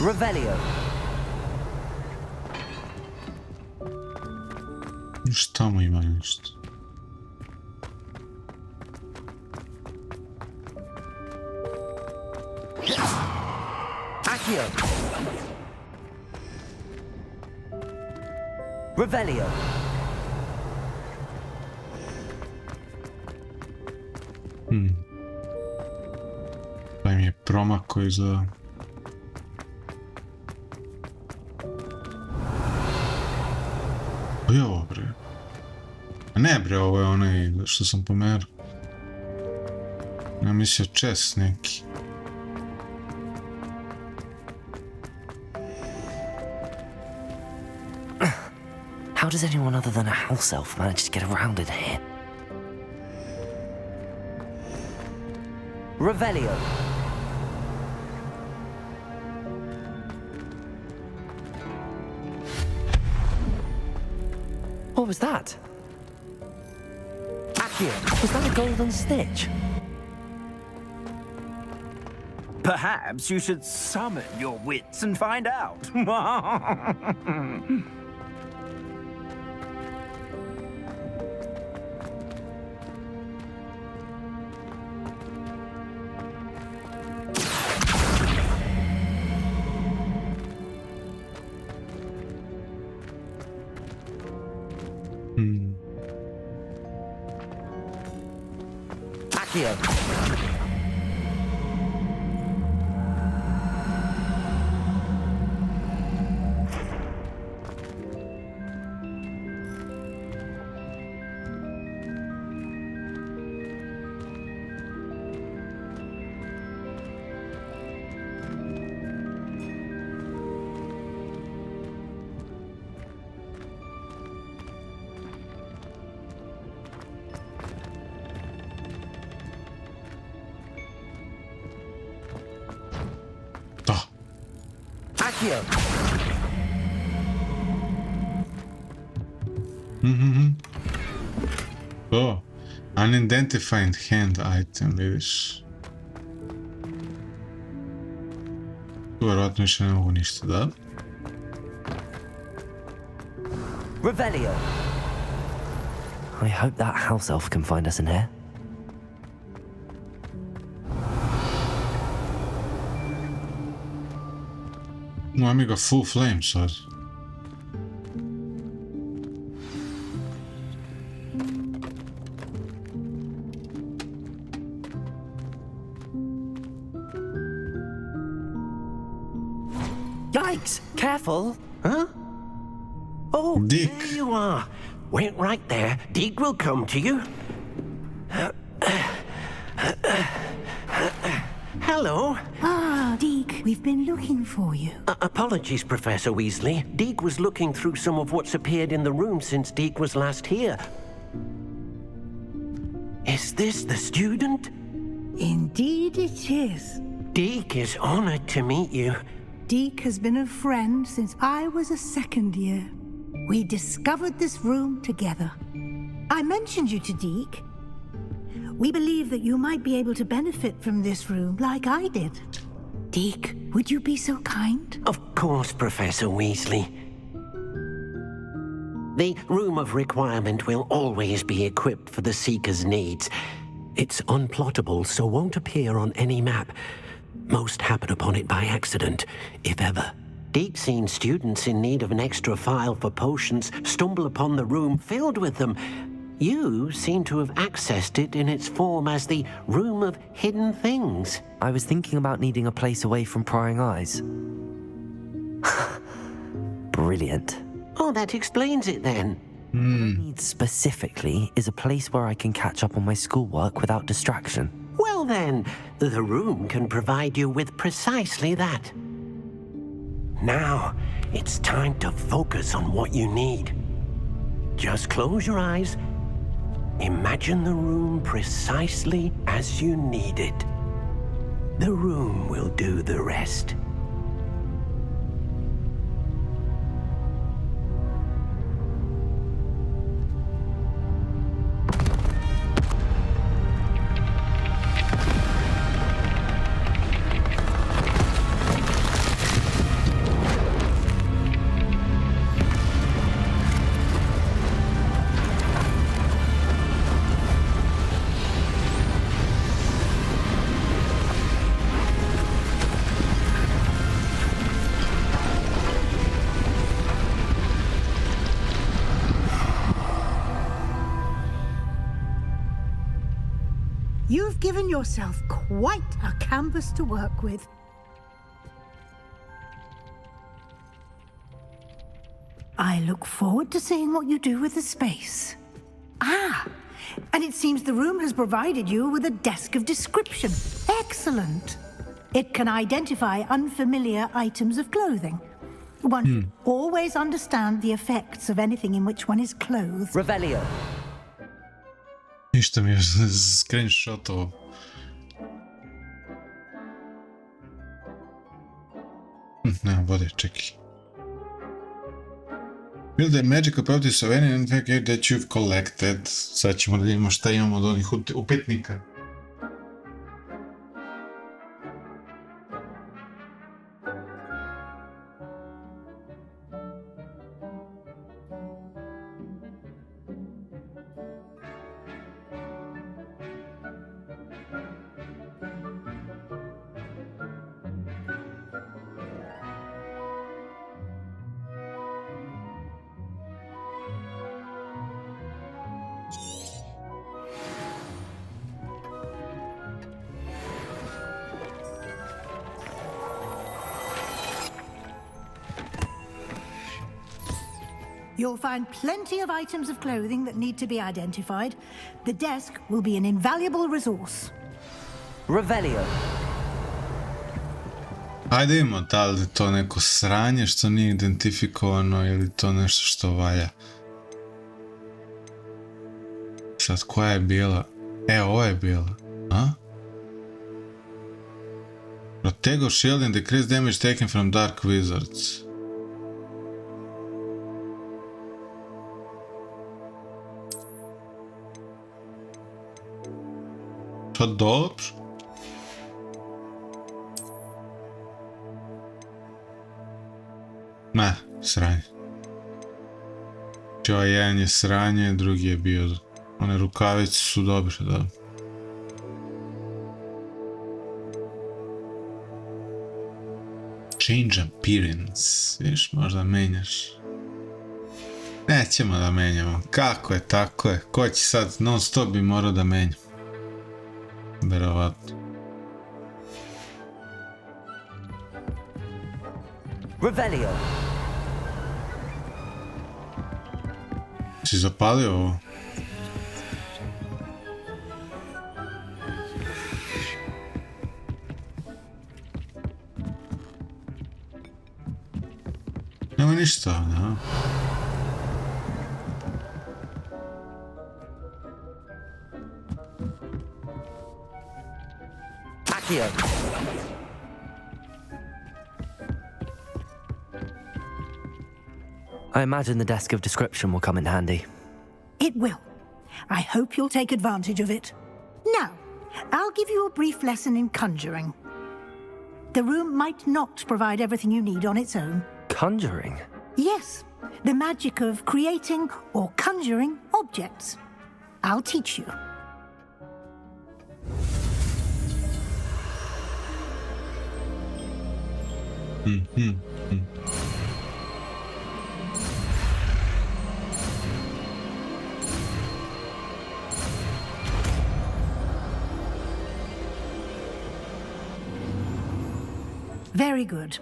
Revelio! Šta mu ima nešto? Accio! Revelio! Pa mi je promakao iza... To je ovo, bre. Ne, bre, ovo je onaj što sam pomerio. Ja mislio čest neki. How does anyone other than a house elf manage to get around in here? Revelio! What was that? Accio, was that a golden stitch? Perhaps you should summon your wits and find out. Accio. Accio. To. Unidentified hand item, vidiš. Tu verovatno više ne mogu ništa, da? Revelio. I hope that house elf can find us in here. No, mi ga full flame sad. Yikes! Careful! Huh? Oh, Dick. There you are. Wait right there. Deke will come to you. Hello. Ah, Deke, we've been looking for you. Apologies, Professor Weasley. Deke was looking through some of what's appeared in the room since Deke was last here. Is this the student? Indeed it is. Deke is honored to meet you. Deke has been a friend since I was a second year. We discovered this room together. I mentioned you to Deke. We believe that you might be able to benefit from this room like I did. Deke, would you be so kind? Of course, Professor Weasley. The Room of Requirement will always be equipped for the Seeker's needs. It's unplottable, so won't appear on any map. Most happen upon it by accident, if ever. Deke's seen students in need of an extra file for potions stumble upon the room filled with them. You seem to have accessed it in its form as the Room of Hidden Things. I was thinking about needing a place away from prying eyes. Brilliant. Oh, that explains it then. What I need specifically is a place where I can catch up on my schoolwork without distraction. Well then, the room can provide you with precisely that. Now, it's time to focus on what you need. Just close your eyes. Imagine the room precisely as you need it. The room will do the rest. You've given yourself quite a canvas to work with. I look forward to seeing what you do with the space. Ah, and it seems the room has provided you with a desk of description. Excellent. It can identify unfamiliar items of clothing. One should always understand the effects of anything in which one is clothed. Revelio. Ništa mi je screenshotovo. Nema vode, čekaj. Build a magical properties of any infected that you've collected. Sad ćemo da vidimo šta imamo od onih upitnika. You'll find plenty of items of clothing that need to be identified. The desk will be an invaluable resource. Revelio. Ajde imamo, da li je to neko sranje što nije identifikovano ili to nešto što valja. Sad, koja je bila? Ovo je bila. A? Protego shield and decrease damage taken from dark wizards. To dobro. Ne, sranje. Ovaj jedan je sranje, drugi je bio... One rukavice su dobre, da. Change appearance. Viš, možda menjaš. Nećemo da menjamo. Kako je, tako je. Ko će sad non stop bi morao da menja? Verovatno. Revelio. Si zapalio ovo? Nema ništa, da? I imagine the desk of description will come in handy. It will. I hope you'll take advantage of it. Now, I'll give you a brief lesson in conjuring. The room might not provide everything you need on its own. Conjuring? Yes, the magic of creating or conjuring objects. I'll teach you. Very good.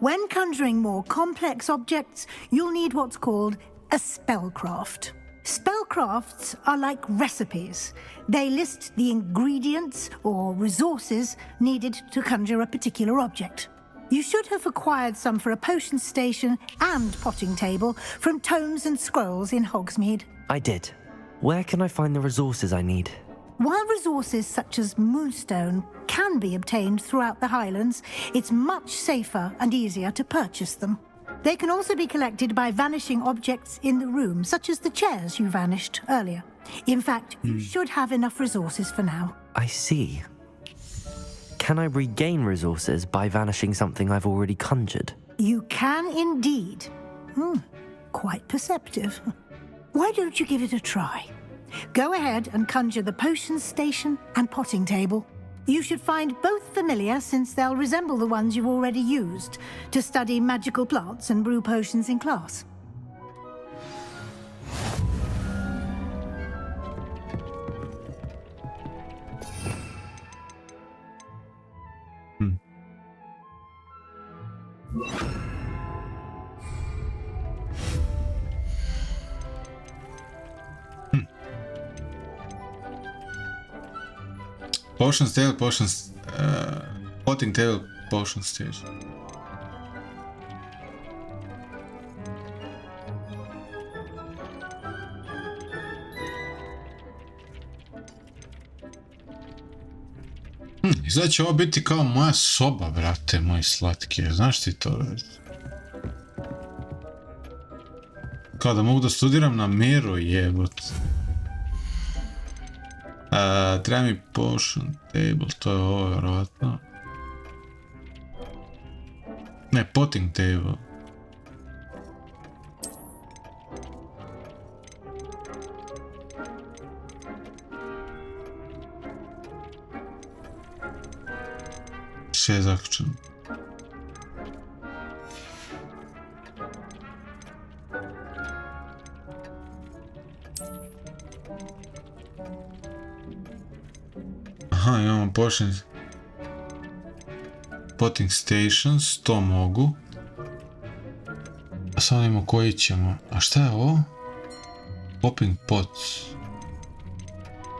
When conjuring more complex objects, you'll need what's called a spellcraft. Spellcrafts are like recipes. They list the ingredients or resources needed to conjure a particular object. You should have acquired some for a potion station and potting table from tomes and scrolls in Hogsmeade. I did. Where can I find the resources I need? While resources such as moonstone can be obtained throughout the Highlands, it's much safer and easier to purchase them. They can also be collected by vanishing objects in the room, such as the chairs you vanished earlier. In fact, you should have enough resources for now. I see. Can I regain resources by vanishing something I've already conjured? You can indeed. Quite perceptive. Why don't you give it a try? Go ahead and conjure the potion station and potting table. You should find both familiar, since they'll resemble the ones you've already used to study magical plants and brew potions in class. Potions table, potions... potting table, potion stage. Izgleda će ovo biti kao moja soba, brate, moji slatki. Znaš ti to? Kao da mogu da studiram na miru, jebot. Treba mi potion table, to je ovo, vjerovatno. Ne, potting table. Sve je zaključeno. Aha, imamo potion potting stations, to mogu. A sad imamo koji ćemo. A šta je ovo? Popping pot.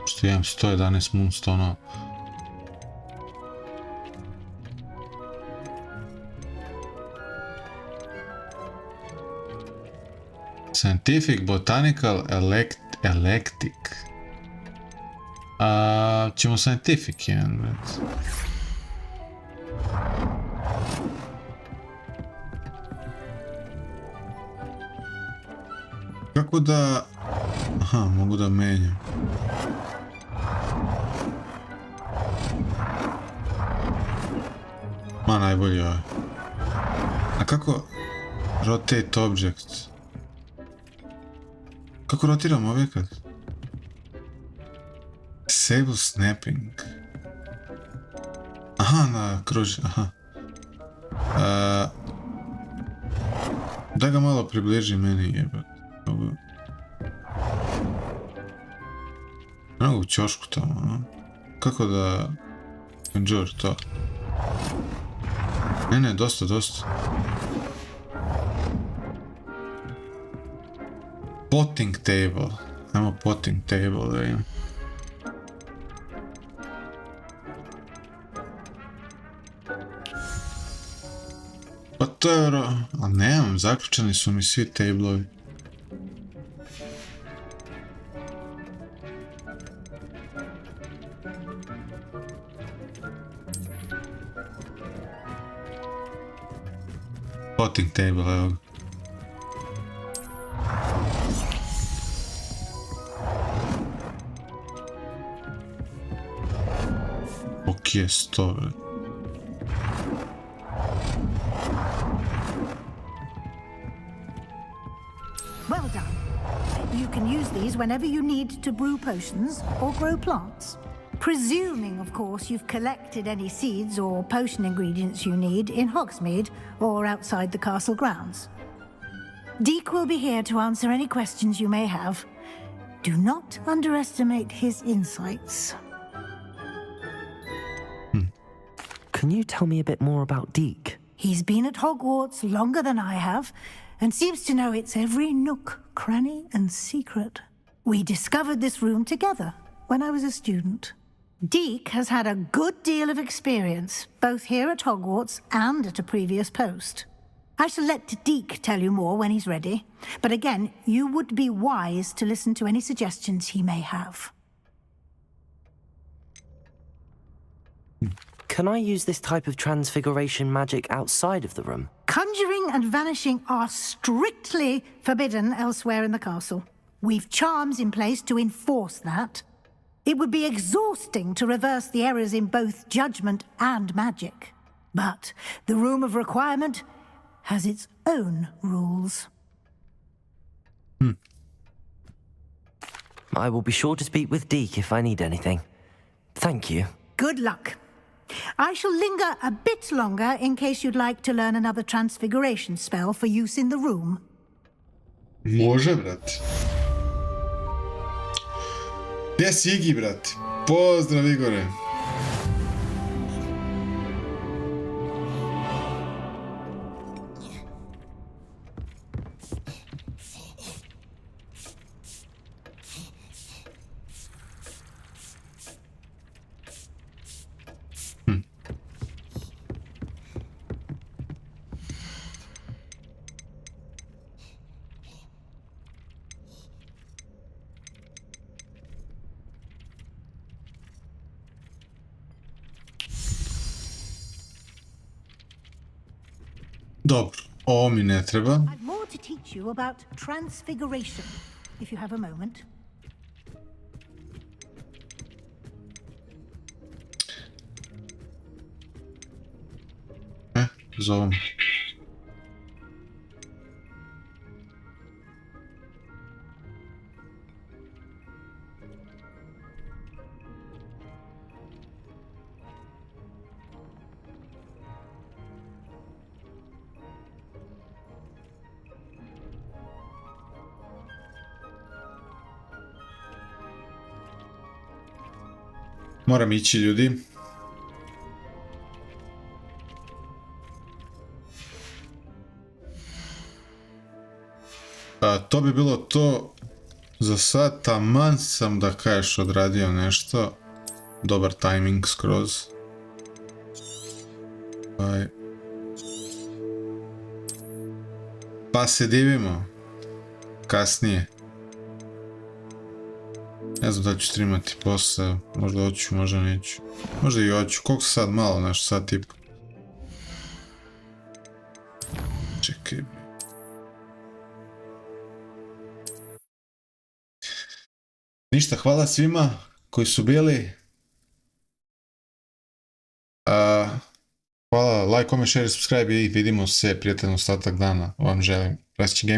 Što imam 111 moonstone-a. Scientific, botanical, electric. Ćemo scientific jedan, već. Kako da... Aha, mogu da menjam. Ma, najbolje je. A kako... Rotate object. Kako rotiram objekat? Disable snapping. Aha, na kruž... Aha. Da ga malo približi meni, jebate. Evo u ćošku tamo, a? Kako da... Enjoy to. Ne, dosta. Potting table. Ajmo potting table da imam. Pa to je... A nemam, zaključani su mi svi tablovi. Potting table, evo ga. Ok, 100, bre. Well done. You can use these whenever you need to brew potions or grow plants. Presuming, of course, you've collected any seeds or potion ingredients you need in Hogsmeade or outside the castle grounds. Deke will be here to answer any questions you may have. Do not underestimate his insights. Can you tell me a bit more about Deke? He's been at Hogwarts longer than I have, and seems to know its every nook, cranny, and secret. We discovered this room together when I was a student. Deke has had a good deal of experience, both here at Hogwarts and at a previous post. I shall let Deke tell you more when he's ready, but again, you would be wise to listen to any suggestions he may have. Can I use this type of transfiguration magic outside of the room? Conjuring and vanishing are strictly forbidden elsewhere in the castle. We've charms in place to enforce that. It would be exhausting to reverse the errors in both judgment and magic. But the Room of Requirement has its own rules. I will be sure to speak with Deke if I need anything. Thank you. Good luck. I shall linger a bit longer in case you'd like to learn another transfiguration spell for use in the room. Može, brate. Gdje si Igi, brate? Pozdrav, Igore. Dobro, ovo mi ne treba. I've more to teach you about transfiguration, if you have a moment. Zovem. Moram ići, ljudi. To bi bilo to za sad. Taman sam, da kažeš, odradio nešto. Dobar timing skroz. Pa se divimo kasnije. Ne znam da ću streamati posao, možda hoću, možda neću. Možda i hoću, koliko sad malo, naš sad tip. Čekaj. Ništa, hvala svima koji su bili. Hvala, like, comment, share, subscribe i vidimo se prijateljno ostatak dana. Vam želim. Prasici Gaming.